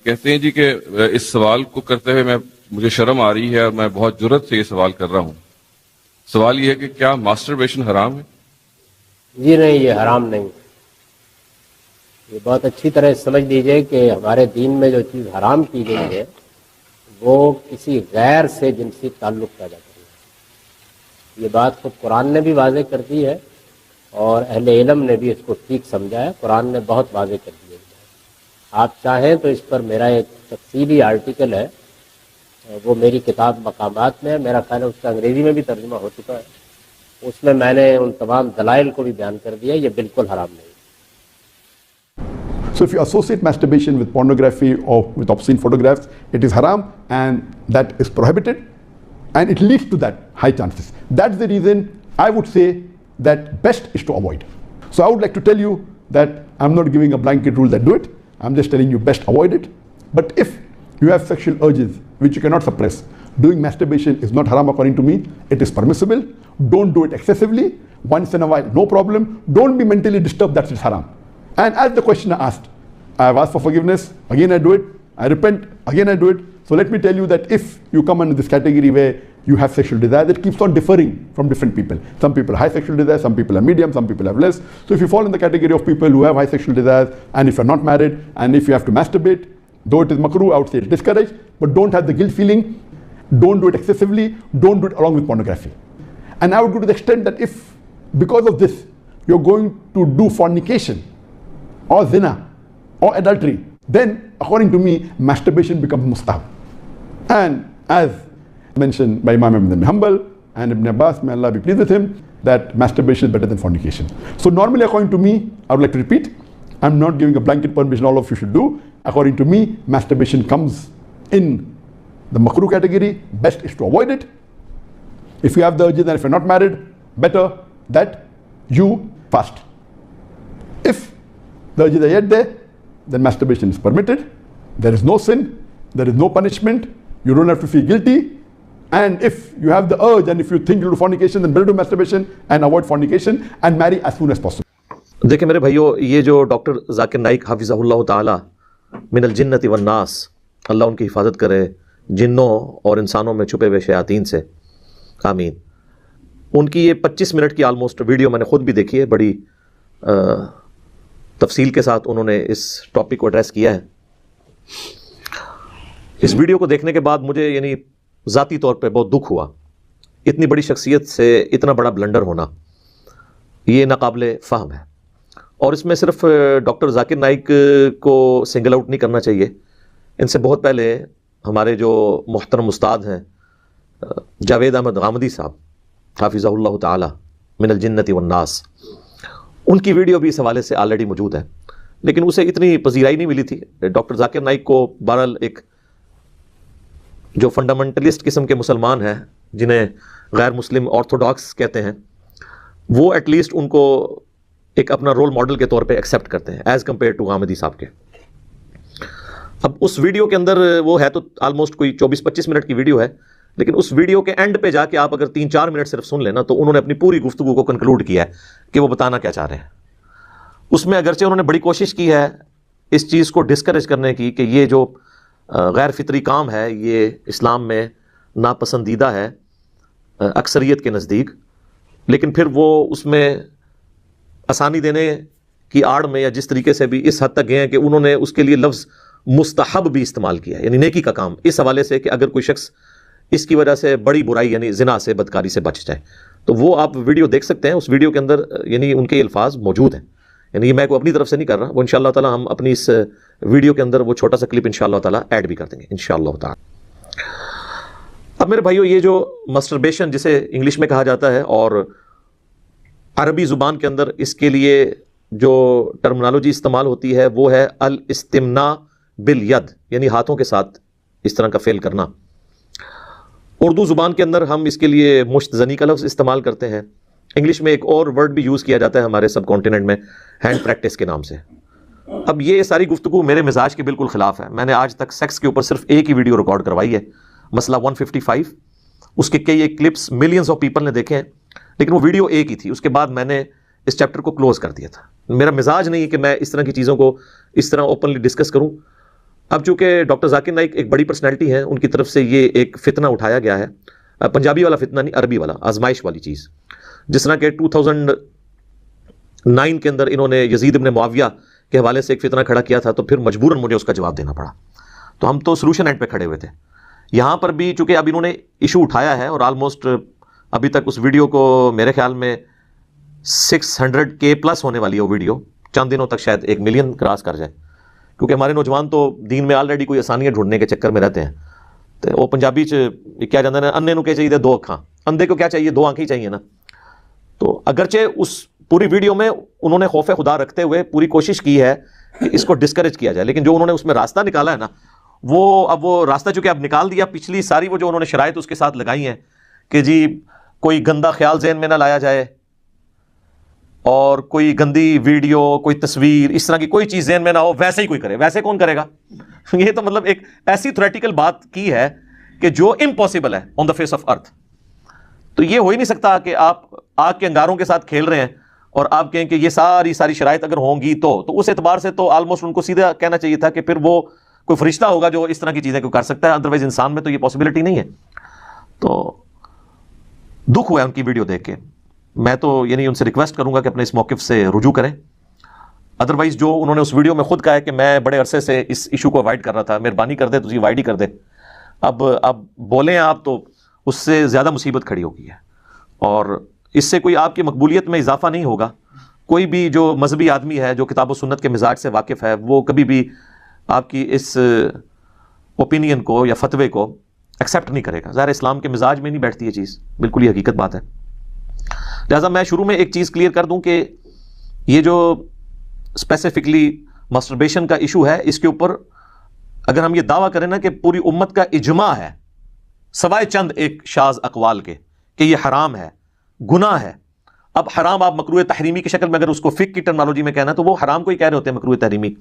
کہتے ہیں جی کہ اس سوال کو کرتے ہوئے مجھے شرم آ رہی ہے اور میں بہت جرت سے یہ سوال کر رہا ہوں. سوال یہ ہے کہ کیا ماسٹربیشن حرام ہے؟ جی نہیں، یہ حرام نہیں. یہ بہت اچھی طرح سمجھ لیجئے کہ ہمارے دین میں جو چیز حرام کی گئی ہے وہ کسی غیر سے جنسی تعلق پیدا کرنا ہے. یہ بات خود قرآن نے بھی واضح کر دی ہے اور اہل علم نے بھی اس کو ٹھیک سمجھا ہے. قرآن نے بہت واضح کر دی ہے. آپ چاہیں تو اس پر میرا ایک تفصیلی آرٹیکل ہے، وہ میری کتاب مقامات میں ہے. میرا خیال ہے اس کا انگریزی میں بھی ترجمہ ہو چکا ہے. اس میں نے ان تمام دلائل کو بھی بیان کر دیا. یہ بالکل حرام نہیں. So if you associate masturbation with pornography or with obscene photographs, it is haram and that is prohibited and it leads to that high chances. That's the reason I would say that best is to avoid. So I would like to tell you that I'm not giving a blanket rule that do it. I'm just telling you best avoid it. But if you have sexual urges which you cannot suppress, doing masturbation is not haram according to me. It is permissible. Don't do it excessively. Once in a while, no problem. Don't be mentally disturbed, that's haram. And as the questioner asked, I have asked for forgiveness, again I do it, I repent, again I do it. So let me tell you that if you come under this category where you have sexual desire, that keeps on differing from different people. Some people have high sexual desire, some people are medium, some people have less. So if you fall in the category of people who have high sexual desires, and if you're not married, and if you have to masturbate, though it is makruh, I would say it's discouraged, but don't have the guilt feeling, don't do it excessively, don't do it along with pornography. And I would go to the extent that if, because of this, you're going to do fornication, or zina, or adultery, then according to me, masturbation becomes mustahab. And as mentioned by Imam Ibn Hanbal and Ibn Abbas, may Allah be pleased with him, that masturbation is better than fornication. So normally according to me, I would like to repeat, I'm not giving a blanket permission all of you should do. According to me, masturbation comes in the makruh category. Best is to avoid it. If you have the urges and if you're not married, better that you fast. If the urges are yet there, then masturbation is permitted. There is no sin, there is no punishment, you don't have to feel guilty. And if you have the urge and if you think you'll do fornication, then better do masturbation and avoid fornication and marry as soon as possible. دیکھیں میرے بھائیو، یہ جو doctor Zakir Naik حافظہ اللہ تعالی من الجنت والناس، اللہ ان کی حفاظت کرے جنوں اور انسانوں میں چھپے ہوئے شیاطین سے، آمین. ان کی یہ 25 منٹ کی آلموسٹ ویڈیو میں نے خود بھی دیکھی ہے. بڑی تفصیل کے ساتھ انہوں نے اس ٹاپک کو ایڈریس کیا ہے. اس ویڈیو کو دیکھنے کے بعد مجھے یعنی ذاتی طور پہ بہت دکھ ہوا. اتنی بڑی شخصیت سے اتنا بڑا بلنڈر ہونا یہ ناقابل فہم ہے. اور اس میں صرف ڈاکٹر ذاکر نائک کو سنگل آؤٹ نہیں کرنا چاہیے. ان سے بہت پہلے ہمارے جو محترم استاد ہیں جاوید احمد غامدی صاحب حافظہ اللہ تعالی من الجنت والناس، ان کی ویڈیو بھی اس حوالے سے آلریڈی موجود ہے، لیکن اسے اتنی پذیرائی نہیں ملی تھی. ڈاکٹر ذاکر نائک کو بہرحال ایک جو فنڈامنٹلسٹ قسم کے مسلمان ہیں جنہیں غیر مسلم آرتھوڈاکس کہتے ہیں، وہ ایٹ لیسٹ ان کو ایک اپنا رول ماڈل کے طور پہ ایکسیپٹ کرتے ہیں ایز کمپیئر ٹو غامدی صاحب کے. اب اس ویڈیو کے اندر وہ ہے تو آلموسٹ کوئی 24-25 منٹ کی ویڈیو ہے، لیکن اس ویڈیو کے اینڈ پہ جا کے آپ اگر 3-4 منٹ صرف سن لینا تو انہوں نے اپنی پوری گفتگو کو کنکلوڈ کیا ہے کہ وہ بتانا کیا چاہ رہے ہیں. اس میں اگرچہ انہوں نے بڑی کوشش کی ہے اس چیز کو ڈسکریج کرنے کی کہ یہ جو غیر فطری کام ہے یہ اسلام میں ناپسندیدہ ہے اکثریت کے نزدیک، لیکن پھر وہ اس میں آسانی دینے کی آڑ میں یا جس طریقے سے بھی اس حد تک گئے ہیں کہ انہوں نے اس کے لیے لفظ مستحب بھی استعمال کیا ہے، یعنی نیکی کا کام، اس حوالے سے کہ اگر کوئی شخص اس کی وجہ سے بڑی برائی یعنی زنا سے بدکاری سے بچ جائے. تو وہ آپ ویڈیو دیکھ سکتے ہیں. اس ویڈیو کے اندر یعنی ان کے الفاظ موجود ہیں، یعنی یہ میں کو اپنی طرف سے نہیں کر رہا، وہ انشاءاللہ تعالی ہم اپنی اس ویڈیو کے اندر وہ چھوٹا سا کلپ انشاءاللہ تعالی ایڈ بھی کر دیں گے انشاءاللہ تعالی. اب میرے بھائیو، یہ جو مسٹربیشن جسے انگلش میں کہا جاتا ہے اور عربی زبان کے اندر اس کے لیے جو ٹرمنالوجی استعمال ہوتی ہے وہ ہے الاستمناء بالید، یعنی ہاتھوں کے ساتھ اس طرح کا فعل کرنا. اردو زبان کے اندر ہم اس کے لیے مشت زنی کا لفظ استعمال کرتے ہیں. انگلش میں ایک اور ورڈ بھی یوز کیا جاتا ہے ہمارے سب کانٹیننٹ میں، ہینڈ پریکٹس کے نام سے. اب یہ ساری گفتگو میرے مزاج کے بالکل خلاف ہے. میں نے آج تک سیکس کے اوپر صرف ایک ہی ویڈیو ریکارڈ کروائی ہے، مسئلہ 155. اس کے کئی ایک کلپس ملینز آف پیپل نے دیکھے ہیں، لیکن وہ ویڈیو ایک ہی تھی. اس کے بعد میں نے اس چیپٹر کو کلوز کر دیا تھا. میرا مزاج نہیں ہے کہ میں اس طرح کی چیزوں کو اس طرح اوپنلی ڈسکس کروں. اب چونکہ ڈاکٹر ذاکر نائک ایک بڑی پرسنالٹی ہیں، ان کی طرف سے یہ ایک فتنہ اٹھایا گیا ہے، پنجابی والا فتنہ نہیں، عربی والا، آزمائش والی چیز، جس طرح کہ 2009 کے اندر انہوں نے یزید ابن معاویہ کے حوالے سے ایک فتنہ کھڑا کیا تھا، تو پھر مجبوراً مجھے اس کا جواب دینا پڑا، تو ہم تو سلوشن اینڈ پہ کھڑے ہوئے تھے۔ یہاں پر بھی چونکہ اب انہوں نے ایشو اٹھایا ہے، اور آلموسٹ ابھی تک اس ویڈیو کو میرے خیال میں 600K پلس ہونے والی ہے وہ ویڈیو، چند دنوں تک شاید 1 ملین کراس کر جائے، کیونکہ ہمارے نوجوان تو دین میں آلریڈی کوئی آسانیاں ڈھونڈنے کے چکر میں رہتے ہیں، تو وہ پنجابی کیا جانا ہے، اندھے نو کیا چاہیے 2 اکھاں، اندھے کو کیا چاہیے 2 آنکھیں چاہیے نا۔ تو اگرچہ اس پوری ویڈیو میں انہوں نے خوف خدا رکھتے ہوئے پوری کوشش کی ہے کہ اس کو ڈسکریج کیا جائے، لیکن جو انہوں نے اس میں راستہ نکالا ہے نا، وہ راستہ چونکہ اب نکال دیا، پچھلی ساری وہ جو انہوں نے شرائط اس کے ساتھ لگائی ہیں کہ جی کوئی گندا خیال ذہن میں نہ لایا جائے، اور کوئی گندی ویڈیو، کوئی تصویر، اس طرح کی کوئی چیز ذہن میں نہ ہو، ویسے ہی کوئی کرے، ویسے کون کرے گا؟ یہ تو مطلب ایک ایسی تھیوریٹیکل بات کی ہے کہ جو امپاسبل ہے آن دا فیس آف ارتھ۔ تو یہ ہو ہی نہیں سکتا کہ آپ آگ کے انگاروں کے ساتھ کھیل رہے ہیں اور آپ کہیں کہ یہ ساری شرائط اگر ہوں گی تو اس اعتبار سے تو آلموسٹ ان کو سیدھا کہنا چاہیے تھا کہ پھر وہ کوئی فرشتہ ہوگا جو اس طرح کی چیزیں کو کر سکتا ہے، ادروائز انسان میں تو یہ پاسبلٹی نہیں ہے۔ تو دکھ ہوا ہے ان کی ویڈیو دیکھ کے، میں تو یعنی ان سے ریکویسٹ کروں گا کہ اپنے اس موقف سے رجوع کریں، ادروائز جو انہوں نے اس ویڈیو میں خود کہا ہے کہ میں بڑے عرصے سے اس ایشو کو اوائڈ کر رہا تھا، مہربانی کر دے تو اوائڈ ہی کر دے، اب بولیں آپ تو اس سے زیادہ مصیبت کھڑی ہو گئی ہے، اور اس سے کوئی آپ کی مقبولیت میں اضافہ نہیں ہوگا۔ کوئی بھی جو مذہبی آدمی ہے، جو کتاب و سنت کے مزاج سے واقف ہے، وہ کبھی بھی آپ کی اس اوپینین کو یا فتوے کو ایکسیپٹ نہیں کرے گا۔ ظاہر اسلام کے مزاج میں نہیں بیٹھتی یہ چیز، بالکل یہ حقیقت بات ہے۔ لہٰذا میں شروع میں ایک چیز کلیئر کر دوں کہ یہ جو اسپیسیفکلی مسٹربیشن کا ایشو ہے، اس کے اوپر اگر ہم یہ دعویٰ کریں نا کہ پوری امت کا اجماع ہے، سوائے چند ایک شاذ اقوال کے، کہ یہ حرام ہے، گناہ ہے۔ اب حرام آپ مکروہ تحریمی کی شکل میں اگر اس کو فقہ کی ٹرمنالوجی میں کہنا ہے تو وہ حرام کو ہی کہہ رہے ہوتے ہیں، مکروہ تحریمی،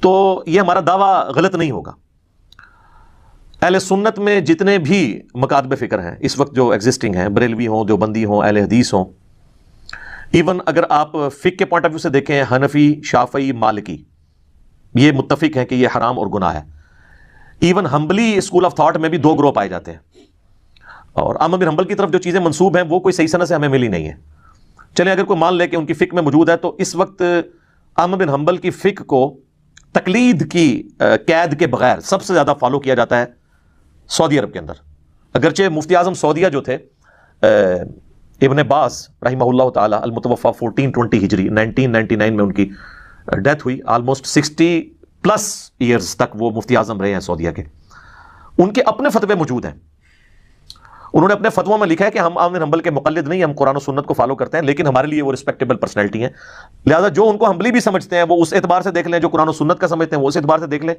تو یہ ہمارا دعویٰ غلط نہیں ہوگا۔ اہل سنت میں جتنے بھی مکاتب فکر ہیں اس وقت جو ایگزسٹنگ ہیں، بریلوی ہوں، دیوبندی ہوں، اہل حدیث ہوں، ایون اگر آپ فقہ کے پوائنٹ آف ویو سے دیکھیں، حنفی، شافعی، مالکی، یہ متفق ہیں کہ یہ حرام اور گناہ ہے۔ ایون حنبلی اسکول آف تھاٹ میں بھی 2 گروہ پائے جاتے ہیں، اور احمد بن حنبل کی طرف جو چیزیں منسوب ہیں وہ کوئی صحیح سند سے ہمیں ملی نہیں ہے۔ چلیں اگر کوئی مان لے کہ ان کی فقہ میں موجود ہے، تو اس وقت احمد بن حنبل کی فقہ کو تقلید کی قید کے بغیر سب سے زیادہ فالو کیا جاتا ہے سعودی عرب کے اندر۔ اگرچہ مفتی اعظم سعودیہ جو تھے ابن باز رحمہ اللہ تعالی، المتوفی 1420 ہجری، 1999 میں ان کی ڈیتھ ہوئی، آلموسٹ 60+ ایئرز تک وہ مفتی اعظم رہے ہیں سعودیہ کے۔ ان کے اپنے فتوے موجود ہیں، انہوں نے اپنے فتووں میں لکھا ہے کہ ہم احمد بن حنبل کے مقلد نہیں، ہم قرآن و سنت کو فالو کرتے ہیں، لیکن ہمارے لیے وہ رسپیکٹیبل پرسنالٹی ہیں، لہذا جو ان کو حنبلی بھی سمجھتے ہیں وہ اس اعتبار سے دیکھ لیں، جو قرآن و سنت کا سمجھتے ہیں وہ اس اعتبار سے دیکھ لیں۔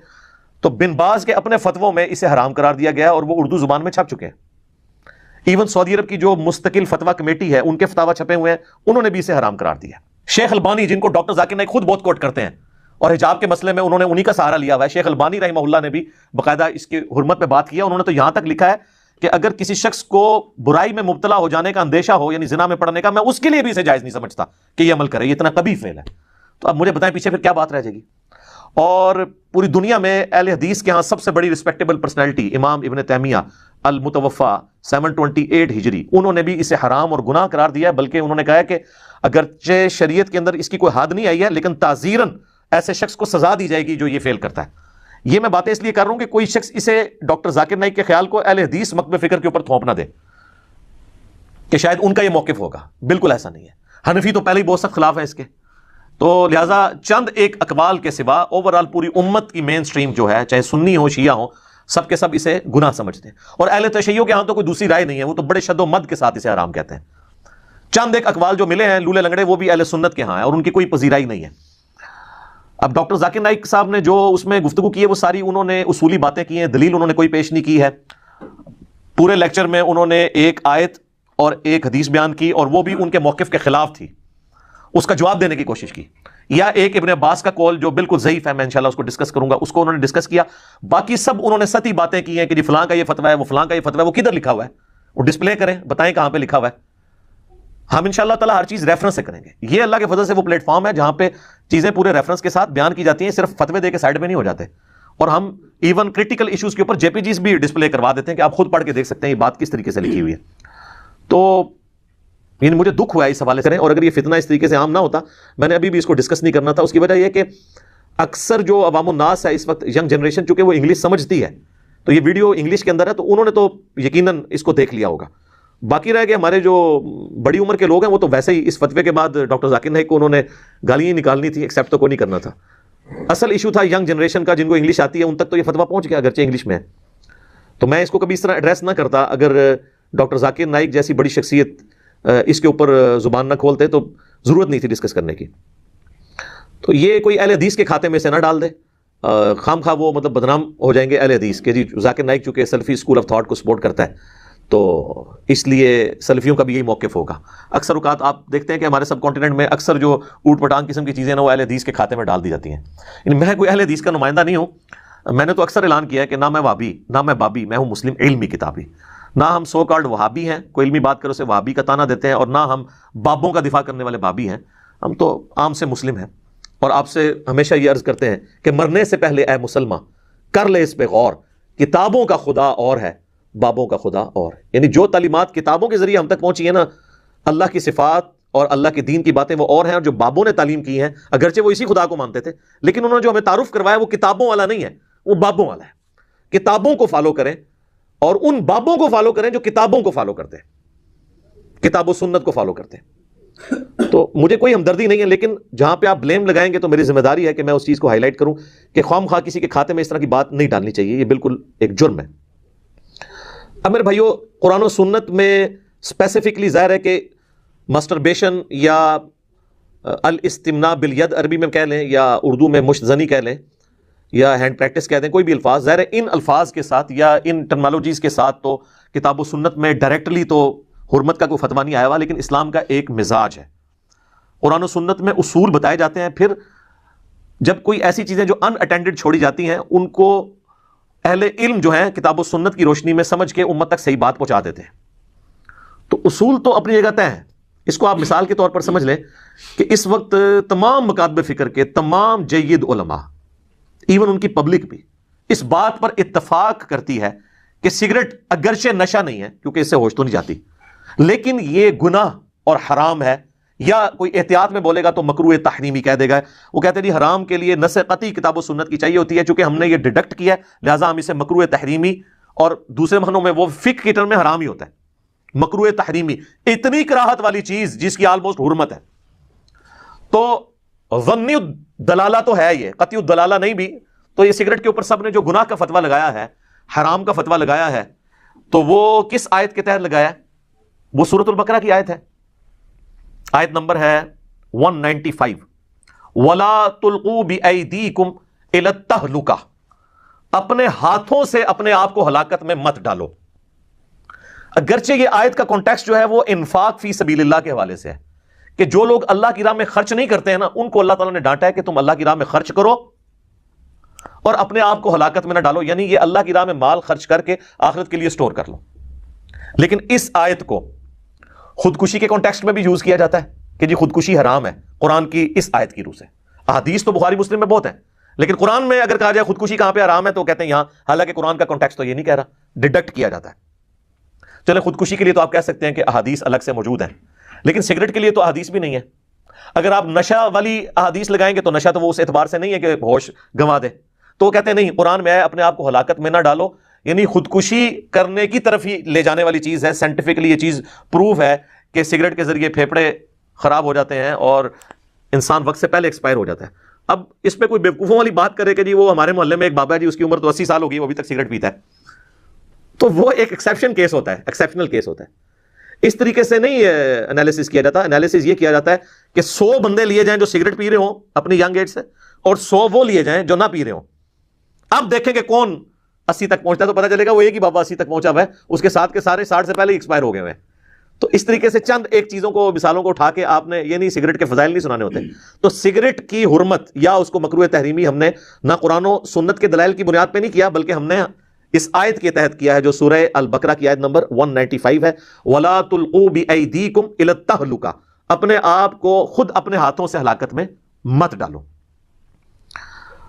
تو بن باز کے اپنے فتووں میں اسے حرام قرار دیا گیا ہے، اور وہ اردو زبان میں چھپ چکے ہیں۔ ایون سعودی عرب کی جو مستقل فتویٰ کمیٹی ہے، ان کے فتاویٰ چھپے ہوئے ہیں، انہوں نے بھی اسے حرام قرار دیا۔ شیخ البانی، جن کو ڈاکٹر ذاکر نائک خود بہت کوٹ کرتے ہیں، اور حجاب کے مسئلے میں انہوں نے انہی کا سہارا لیا ہوا ہے، شیخ البانی رحمہ اللہ نے بھی باقاعدہ اس کی حرمت میں بات کیا۔ انہوں نے تو یہاں تک لکھا ہے کہ اگر کسی شخص کو برائی میں مبتلا ہو جانے کا اندیشہ ہو، یعنی زنا میں پڑنے کا، میں اس کے لیے بھی اسے جائز نہیں سمجھتا کہ یہ عمل کرے، یہ اتنا قبیح فعل ہے۔ تو اب مجھے بتائیں پیچھے پھر کیا بات رہ جائے گی؟ اور پوری دنیا میں اہل حدیث کے ہاں سب سے بڑی رسپیکٹیبل پرسنالٹی امام ابن تیمیہ المتوفی 728 ہجری، انہوں نے بھی اسے حرام اور گناہ قرار دیا ہے، بلکہ انہوں نے کہا ہے کہ اگرچہ شریعت کے اندر اس کی کوئی حد نہیں آئی ہے، لیکن تعزیراً ایسے شخص کو سزا دی جائے گی جو یہ فعل کرتا ہے۔ یہ میں باتیں اس لیے کر رہا ہوں کہ کوئی شخص اسے ڈاکٹر ذاکر نائک کے خیال کو اہل حدیث مکتب فکر کے اوپر تھوپ نہ دے کہ شاید ان کا یہ موقف ہوگا، بالکل ایسا نہیں ہے۔ حنفی تو پہلے ہی بہت سخت خلاف ہے اس کے، تو لہٰذا چند ایک اقوال کے سوا اوورآل پوری امت کی مین سٹریم جو ہے، چاہے سنی ہو، شیعہ ہو، سب کے سب اسے گناہ سمجھتے ہیں، اور اہل تشیع کے ہاں تو کوئی دوسری رائے نہیں ہے، وہ تو بڑے شد و مد کے ساتھ اسے حرام کہتے ہیں۔ چند ایک اقوال جو ملے ہیں لولے لنگڑے، وہ بھی اہل سنت کے ہاں ہیں، اور ان کی کوئی پذیرائی نہیں ہے۔ اب ڈاکٹر ذاکر نائک صاحب نے جو اس میں گفتگو کی ہے، وہ ساری انہوں نے اصولی باتیں کی ہیں، دلیل انہوں نے کوئی پیش نہیں کی ہے۔ پورے لیکچر میں انہوں نے ایک آیت اور ایک حدیث بیان کی، اور وہ بھی ان کے موقف کے خلاف تھی، اس کا جواب دینے کی کوشش کی، یا ایک ابن عباس کا قول جو بالکل ضعیف ہے، میں انشاءاللہ اس کو ڈسکس کروں گا، اس کو انہوں نے ڈسکس کیا۔ باقی سب انہوں نے سطحی باتیں کی ہیں کہ جی فلاں کا یہ فتویٰ ہے، وہ فلاں کا یہ فتویٰ ہے، وہ کدھر لکھا ہوا ہے، وہ ڈسپلے کریں، بتائیں کہاں پہ لکھا ہوا ہے۔ ہم انشاءاللہ تعالیٰ ہر چیز ریفرنس سے کریں گے. یہ اللہ کے فضل سے وہ پلیٹ فارم ہے جہاں پہ چیزیں پورے ریفرنس کے ساتھ بیان کی جاتی ہیں, صرف فتوے دے کے سائڈ میں نہیں ہو جاتے. اور ہم ایون کریٹیکل ایشوز کے اوپر جے پی جیز بھی ڈسپلے کروا دیتے ہیں کہ آپ خود پڑھ کے دیکھ سکتے ہیں یہ بات کس طریقے سے لکھی ہوئی ہے. تو یعنی مجھے دکھ ہوا اس حوالے سے. اور اگر یہ فتنہ اس طریقے سے عام نہ ہوتا, میں نے ابھی بھی اس کو ڈسکس نہیں کرنا تھا. اس کی وجہ یہ کہ اکثر جو عوام الناس ہے اس وقت, ینگ جنریشن, چونکہ وہ انگلش سمجھتی ہے, تو یہ ویڈیو انگلش کے اندر ہے, تو انہوں نے تو یقیناً اس کو دیکھ لیا ہوگا. باقی رہ گئے ہمارے جو بڑی عمر کے لوگ ہیں, وہ تو ویسے ہی اس فتوے کے بعد ڈاکٹر ذاکر نائک کو انہوں نے گالیاں نکالنی تھی, ایکسیپٹ تو کوئی نہیں کرنا تھا. اصل ایشو تھا ینگ جنریشن کا, جن کو انگلش آتی ہے ان تک تو یہ فتویٰ پہنچ گیا اگرچہ انگلش میں ہے. تو میں اس کو کبھی اس طرح ایڈریس نہ کرتا اگر ڈاکٹر ذاکر نائک جیسی بڑی شخصیت اس کے اوپر زبان نہ کھولتے, تو ضرورت نہیں تھی ڈسکس کرنے کی. تو یہ کوئی اہل حدیث کے کھاتے میں سے نہ ڈال دے, خام خواہ وہ مطلب بدنام ہو جائیں گے اہل حدیث کہ جی ذاکر نائک چونکہ سلفی اسکول آف تھاٹ کو سپورٹ کرتا ہے تو اس لیے سلفیوں کا بھی یہی موقف ہوگا. اکثر اوقات آپ دیکھتے ہیں کہ ہمارے سب کانٹیننٹ میں اکثر جو اوٹ پٹانگ قسم کی چیزیں نا وہ اہل حدیث کے کھاتے میں ڈال دی جاتی ہیں. یعنی میں کوئی اہل حدیث کا نمائندہ نہیں ہوں, میں نے تو اکثر اعلان کیا ہے کہ نہ میں وہابی نہ میں بابی, میں ہوں مسلم علمی کتابی. نہ ہم سو کالڈ وہابی ہیں, کوئی علمی بات کرو اسے وہابی کا تانا دیتے ہیں, اور نہ ہم بابوں کا دفاع کرنے والے بابی ہیں. ہم تو عام سے مسلم ہیں. اور آپ سے ہمیشہ یہ عرض کرتے ہیں کہ مرنے سے پہلے اے مسلمان کر لے اس پہ غور, کتابوں کا خدا اور ہے, بابوں کا خدا اور. یعنی جو تعلیمات کتابوں کے ذریعے ہم تک پہنچی ہیں نا, اللہ کی صفات اور اللہ کے دین کی باتیں وہ اور ہیں, اور جو بابوں نے تعلیم کی ہیں اگرچہ وہ اسی خدا کو مانتے تھے, لیکن انہوں نے جو ہمیں تعارف کروایا وہ کتابوں والا نہیں ہے, وہ بابوں والا ہے. کتابوں کو فالو کریں اور ان بابوں کو فالو کریں جو کتابوں کو فالو کرتے ہیں, کتاب و سنت کو فالو کرتے ہیں. تو مجھے کوئی ہمدردی نہیں ہے, لیکن جہاں پہ آپ بلیم لگائیں گے تو میری ذمہ داری ہے کہ میں اس چیز کو ہائی لائٹ کروں کہ خواہ مخواہ کسی کے کھاتے میں اس طرح کی بات نہیں ڈالنی چاہیے, یہ بالکل ایک جرم ہے. اب میرے بھائیو, قرآن و سنت میں اسپیسیفکلی ظاہر ہے کہ مسٹربیشن یا الاستمناء بالید عربی میں کہہ لیں, یا اردو میں مشت زنی کہہ لیں, یا ہینڈ پریکٹس کہہ دیں, کوئی بھی الفاظ, ظاہر ہے ان الفاظ کے ساتھ یا ان ٹرمنالوجیز کے ساتھ تو کتاب و سنت میں ڈائریکٹلی تو حرمت کا کوئی فتویٰ نہیں آیا ہوا, لیکن اسلام کا ایک مزاج ہے. قرآن و سنت میں اصول بتائے جاتے ہیں, پھر جب کوئی ایسی چیزیں جو ان اٹینڈڈ چھوڑی جاتی ہیں ان کو اہل علم جو ہیں کتاب و سنت کی روشنی میں سمجھ کے امت تک صحیح بات پہنچا دیتے ہیں. تو اصول تو اپنی جگہ طے ہیں. اس کو آپ مثال کے طور پر سمجھ لیں کہ اس وقت تمام مکاتب فکر کے تمام جید علماء, ایون ان کی پبلک بھی, اس بات پر اتفاق کرتی ہے کہ سگریٹ اگرچہ نشہ نہیں ہے کیونکہ اس سے ہوش تو نہیں جاتی, لیکن یہ گناہ اور حرام ہے. یا کوئی احتیاط میں بولے گا تو مکروہ تحریمی کہہ دے گا. وہ کہتے ہیں جی حرام کے لیے نص قطعی کتاب و سنت کی چاہیے ہوتی ہے, چونکہ ہم نے یہ ڈیڈکٹ کیا ہے لہٰذا ہم اسے مکروہ تحریمی, اور دوسرے معنوں میں وہ فقہ کی ٹرم میں حرام ہی ہوتا ہے. مکروہ تحریمی اتنی کراہت والی چیز جس کی آلموسٹ حرمت ہے. تو ظنی الدلالہ تو ہے, یہ قطعی الدلالہ نہیں بھی. تو یہ سگریٹ کے اوپر سب نے جو گناہ کا فتویٰ لگایا ہے, حرام کا فتویٰ لگایا ہے, تو وہ کس آیت کے تحت لگایا ہے؟ وہ سورۃ البقرہ کی آیت ہے, آیت نمبر ہے 195, وَلَا تُلْقُوا بِأَيْدِيكُمْ إِلَى التَّهْلُكَةِ, اپنے ہاتھوں سے اپنے آپ کو ہلاکت میں مت ڈالو. اگرچہ یہ آیت کا کانٹیکسٹ جو ہے وہ انفاق فی سبیل اللہ کے حوالے سے ہے کہ جو لوگ اللہ کی راہ میں خرچ نہیں کرتے ہیں نا, ان کو اللہ تعالیٰ نے ڈانٹا ہے کہ تم اللہ کی راہ میں خرچ کرو اور اپنے آپ کو ہلاکت میں نہ ڈالو. یعنی یہ اللہ کی راہ میں مال خرچ کر کے آخرت کے لیے سٹور کر لو. لیکن اس آیت کو خودکشی کے کانٹیکسٹ میں بھی یوز کیا جاتا ہے کہ جی خودکشی حرام ہے قرآن کی اس آیت کی روح سے. احادیث تو بخاری مسلم میں بہت ہیں, لیکن قرآن میں اگر کہا جائے خودکشی کہاں پہ حرام ہے تو کہتے ہیں یہاں, حالانکہ قرآن کا کانٹیکسٹ تو یہ نہیں کہہ رہا, ڈیڈکٹ کیا جاتا ہے. چلے خودکشی کے لیے تو آپ کہہ سکتے ہیں کہ احادیث الگ سے موجود ہیں, لیکن سگریٹ کے لیے تو احادیث بھی نہیں ہے. اگر آپ نشہ والی احادیث لگائیں گے تو نشہ تو وہ اس اعتبار سے نہیں ہے کہ ہوش گنوا دے, تو وہ کہتے ہیں نہیں قرآن میں ہے اپنے آپ کو ہلاکت میں نہ ڈالو. یعنی خودکشی کرنے کی طرف ہی لے جانے والی چیز ہے. سائنٹیفکلی یہ چیز پروف ہے کہ سگریٹ کے ذریعے پھیپھڑے خراب ہو جاتے ہیں اور انسان وقت سے پہلے ایکسپائر ہو جاتا ہے. اب اس پہ کوئی بیوقوفوں والی بات کرے کہ جی وہ ہمارے محلے میں ایک بابا ہے جی اس کی عمر تو 80 سال ہو گئی, وہ ابھی تک سگریٹ پیتا ہے, تو وہ ایک ایکسیپشن کیس ہوتا ہے, ایکسیپشنل کیس ہوتا ہے. اس طریقے سے نہیں انالیسس کیا جاتا. انالیسس یہ کیا جاتا ہے کہ 100 بندے لیے جائیں جو سگریٹ پی رہے ہوں اپنی ینگ ایج سے, اور 100 وہ لیے جائیں جو نہ پی رہے ہوں. اب دیکھیں کہ کون 80 تک پہنچتا ہے, تو پتہ چلے گا وہ ایک ہی بابا 80 تک پہنچا ہوا ہے, اس کے ساتھ کے سارے 60 سے پہلے ہی ایکسپائر ہو گئے ہوئے ہیں. تو اس طریقے سے چند ایک چیزوں کو, مثالوں کو اٹھا کے آپ نے یہ نہیں سگریٹ کے فضائل نہیں سنانے ہوتے. تو سگریٹ کی حرمت یا اس کو مکروہ تحریمی ہم نے نہ قرآن و سنت کے دلائل کی بنیاد پہ نہیں کیا, بلکہ ہم نے اس آیت کے تحت کیا ہے جو سورہ البقرہ کی آیت نمبر 195 ہے، وَلَا تُلْقُوا بِأَيْدِيكُمْ إِلَى التَّهْلُكَةِ، اپنے آپ کو خود اپنے ہاتھوں سے ہلاکت میں مت ڈالو۔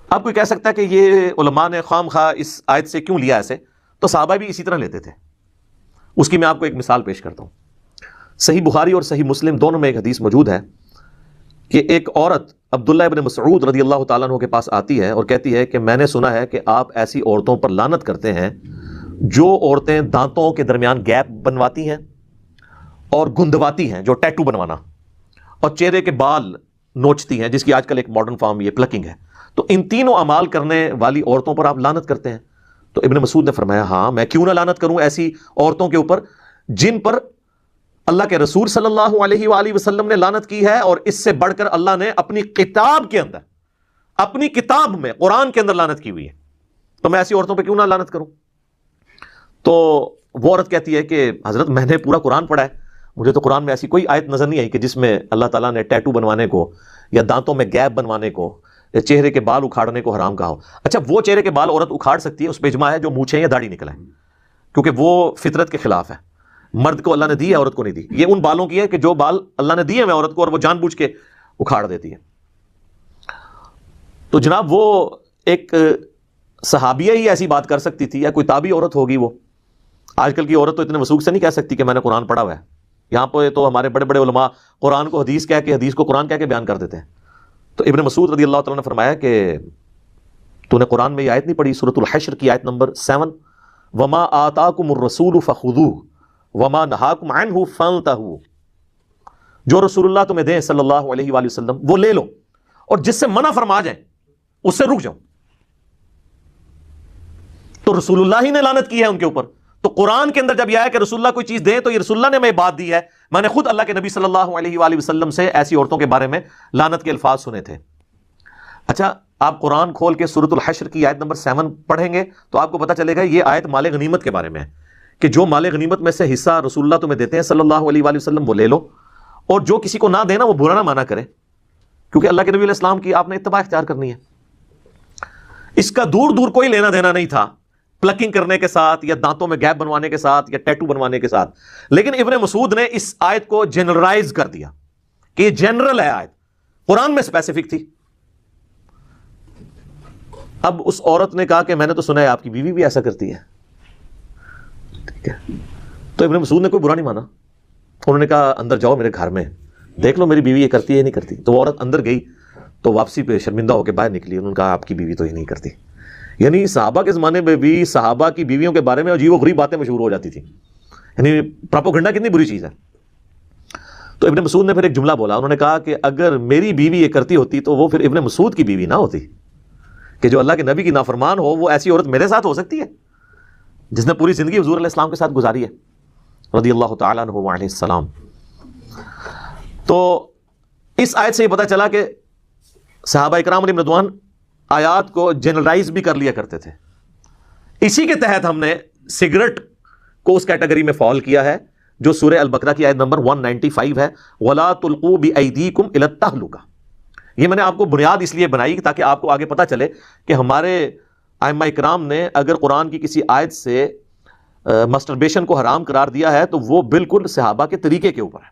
اب کوئی کہہ سکتا ہے کہ یہ علماء نے خام خواہ اس آیت سے کیوں لیا ایسے؟ تو صحابہ بھی اسی طرح لیتے تھے۔ اس کی میں آپ کو ایک مثال پیش کرتا ہوں۔ صحیح بخاری اور صحیح مسلم دونوں میں ایک حدیث موجود ہے کہ ایک عورت عبداللہ ابن مسعود رضی اللہ تعالیٰ عنہ کے پاس آتی ہے اور کہتی ہے کہ میں نے سنا ہے کہ آپ ایسی عورتوں پر لعنت کرتے ہیں جو عورتیں دانتوں کے درمیان گیپ بنواتی ہیں اور گندواتی ہیں، جو ٹیٹو بنوانا، اور چہرے کے بال نوچتی ہیں، جس کی آج کل ایک ماڈرن فارم یہ پلکنگ ہے، تو ان تینوں اعمال کرنے والی عورتوں پر آپ لعنت کرتے ہیں؟ تو ابن مسعود نے فرمایا ہاں، میں کیوں نہ لعنت کروں ایسی عورتوں کے اوپر جن پر اللہ کے رسول صلی اللہ علیہ وآلہ وسلم نے لعنت کی ہے، اور اس سے بڑھ کر اللہ نے اپنی کتاب کے اندر، اپنی کتاب میں قرآن کے اندر لعنت کی ہوئی ہے، تو میں ایسی عورتوں پہ کیوں نہ لعنت کروں؟ تو وہ عورت کہتی ہے کہ حضرت میں نے پورا قرآن پڑھا ہے، مجھے تو قرآن میں ایسی کوئی آیت نظر نہیں آئی کہ جس میں اللہ تعالیٰ نے ٹیٹو بنوانے کو یا دانتوں میں گیپ بنوانے کو یا چہرے کے بال اکھاڑنے کو حرام کہا ہو۔ اچھا، وہ چہرے کے بال عورت اکھاڑ سکتی ہے، اس پہ اجماع ہے، جو مونچھیں یا داڑھی نکل ہے، کیونکہ وہ فطرت کے خلاف ہے، مرد کو اللہ نے دی ہے، عورت کو نہیں دی۔ یہ ان بالوں کی ہے کہ جو بال اللہ نے دیے ہیں عورت کو، اور وہ جان بوجھ کے اکھاڑ دیتی ہے۔ تو جناب وہ ایک صحابیہ ہی ایسی بات کر سکتی تھی، یا کوئی تابعی عورت ہوگی وہ؟ آج کل کی عورت تو اتنے وثوق سے نہیں کہہ سکتی کہ میں نے قرآن پڑھا ہوا ہے۔ یہاں پہ تو ہمارے بڑے بڑے علماء قرآن کو حدیث کہہ کے، حدیث کو قرآن کہہ کے بیان کر دیتے ہیں۔ تو ابن مسعود رضی اللہ تعالیٰ نے فرمایا کہ تو نے قرآن میں یہ آیت نہیں پڑھی، سورۃ الحشر کی آیت نمبر 7، وما آتاکم الرسول فخذوہ وما نہاکم عنہ فانتہوا، جو رسول اللہ تمہیں دیں صلی اللہ علیہ وآلہ وسلم وہ لے لو، اور جس سے منع فرما جائیں اس سے رک جاؤ۔ تو رسول اللہ ہی نے لعنت کی ہے ان کے اوپر۔ تو قرآن کے اندر جب یہ آیا کہ رسول اللہ کوئی چیز دیں تو یہ رسول اللہ نے ہمیں بات دی ہے، میں نے خود اللہ کے نبی صلی اللہ علیہ وآلہ وسلم سے ایسی عورتوں کے بارے میں لعنت کے الفاظ سنے تھے۔ اچھا، آپ قرآن کھول کے سورۃ الحشر کی آیت نمبر 7 پڑھیں گے تو آپ کو پتہ چلے گا یہ آیت مال غنیمت کے بارے میں ہے، کہ جو مال غنیمت میں سے حصہ رسول اللہ تمہیں دیتے ہیں صلی اللہ علیہ وآلہ وسلم وہ لے لو، اور جو کسی کو نہ دینا وہ برا نہ مانا کرے، کیونکہ اللہ کے نبی علیہ السلام کی آپ نے اتباع اختیار کرنی ہے۔ اس کا دور دور کوئی لینا دینا نہیں تھا پلکنگ کرنے کے ساتھ، یا دانتوں میں گیپ بنوانے کے ساتھ، یا ٹیٹو بنوانے کے ساتھ، لیکن ابن مسعود نے اس آیت کو جنرلائز کر دیا کہ یہ جنرل ہے، آیت قرآن میں اسپیسیفک تھی۔ اب اس عورت نے کہا کہ میں نے تو سنا ہے آپ کی بیوی بھی ایسا کرتی ہے، ٹھیک ہے، تو ابن مسعود نے کوئی برا نہیں مانا، انہوں نے کہا اندر جاؤ میرے گھر میں، دیکھ لو میری بیوی یہ کرتی ہے یا نہیں کرتی۔ تو وہ عورت اندر گئی تو واپسی پہ شرمندہ ہو کے باہر نکلی، انہوں نے کہا آپ کی بیوی تو یہ نہیں کرتی۔ یعنی صحابہ کے زمانے میں بھی صحابہ کی بیویوں کے بارے میں عجیب و غریب باتیں مشہور ہو جاتی تھی، یعنی پراپوگنڈا کتنی بری چیز ہے۔ تو ابن مسعود نے پھر ایک جملہ بولا، انہوں نے کہا کہ اگر میری بیوی یہ کرتی ہوتی تو وہ پھر ابن مسعود کی بیوی نہ ہوتی، کہ جو اللہ کے نبی کی نافرمان ہو وہ ایسی عورت میرے ساتھ ہو سکتی ہے جس نے پوری زندگی حضور علیہ السلام کے ساتھ گزاری ہے رضی اللہ تعالیٰ عنہ علیہ السلام۔ تو اس آیت سے یہ پتہ چلا کہ صحابہ اکرام علیہم رضوان آیات کو جنرلائز بھی کر لیا کرتے تھے۔ اسی کے تحت ہم نے سگریٹ کو اس کیٹیگری میں فال کیا ہے جو سورہ البقرہ کی آیت نمبر 195 ہے، وَلَا تُلْقُوا بِأَيْدِيكُمْ إِلَى التَّهْلُكَةِ۔ یہ میں نے آپ کو بنیاد اس لیے بنائی تاکہ آپ کو آگے پتہ چلے کہ ہمارے ائمہ اکرام نے اگر قرآن کی کسی آیت سے مسٹربیشن کو حرام قرار دیا ہے تو وہ بالکل صحابہ کے طریقے کے اوپر ہے،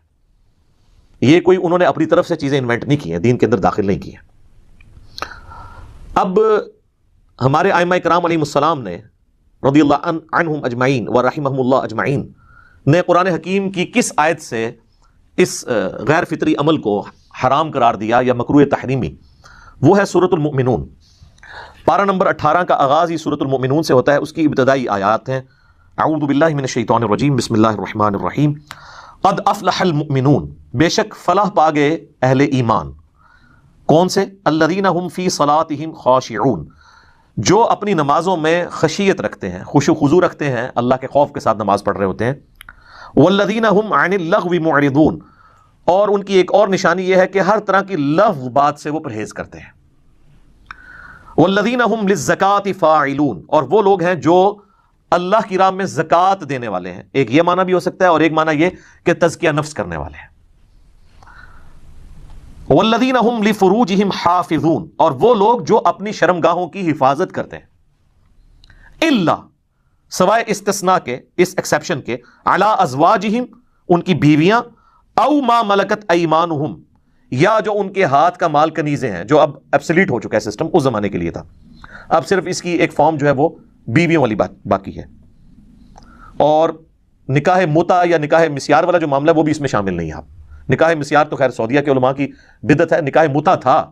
یہ کوئی انہوں نے اپنی طرف سے چیزیں انوینٹ نہیں کی ہیں، دین کے اندر داخل نہیں کی ہیں۔ اب ہمارے ائمہ اکرام علیہم السلام نے رضی اللہ عنہم اجمعین و رحمہم اللہ اجمعین نے قرآن حکیم کی کس آیت سے اس غیر فطری عمل کو حرام قرار دیا یا مکروہ تحریمی؟ وہ ہے سورۃ المؤمنون، پارہ نمبر 18 کا آغاز ہی سورۃ المؤمنون سے ہوتا ہے۔ اس کی ابتدائی آیات ہیں، اعوذ باللہ من الشیطان الرجیم، بسم اللہ الرحمن الرحیم، قد افلح المؤمنون، بے شک فلاح پا گئے اہل ایمان۔ کون سے؟ الذین هم فی صلاتہم خاشعون، جو اپنی نمازوں میں خشیت رکھتے ہیں، خشوع و خضوع رکھتے ہیں، اللہ کے خوف کے ساتھ نماز پڑھ رہے ہوتے ہیں۔ والذین هم عن اللغو معرضون، اور ان کی ایک اور نشانی یہ ہے کہ ہر طرح کی لغو بات سے وہ پرہیز کرتے ہیں۔ والذین هم للزکاۃ فاعلون، اور وہ لوگ ہیں جو اللہ کی راہ میں زکوٰۃ دینے والے ہیں۔ ایک یہ معنی بھی ہو سکتا ہے اور ایک معنی یہ کہ تزکیہ نفس کرنے والے ہیں۔ والذین هم لفروجہم حافظون، اور وہ لوگ جو اپنی شرمگاہوں کی حفاظت کرتے ہیں۔ الا، سوائے استثناء کے، اس ایکسیپشن کے، علی ازواجہم، ان کی بیویاں، او ما ملکت ایمانہم، یا جو ان کے ہاتھ کا مال کنیزیں ہیں، جو اب ایبسلیٹ ہو چکا ہے سسٹم، اس زمانے کے لیے تھا، اب صرف اس کی ایک فارم جو ہے وہ بیویوں والی بات باقی ہے. اور نکاح متع یا نکاح مسیار والا جو معاملہ ہے وہ بھی اس میں شامل نہیں ہے. آپ نکاح مسیار تو خیر سعودیہ کے علماء کی بدعت ہے، نکاح متع تھا،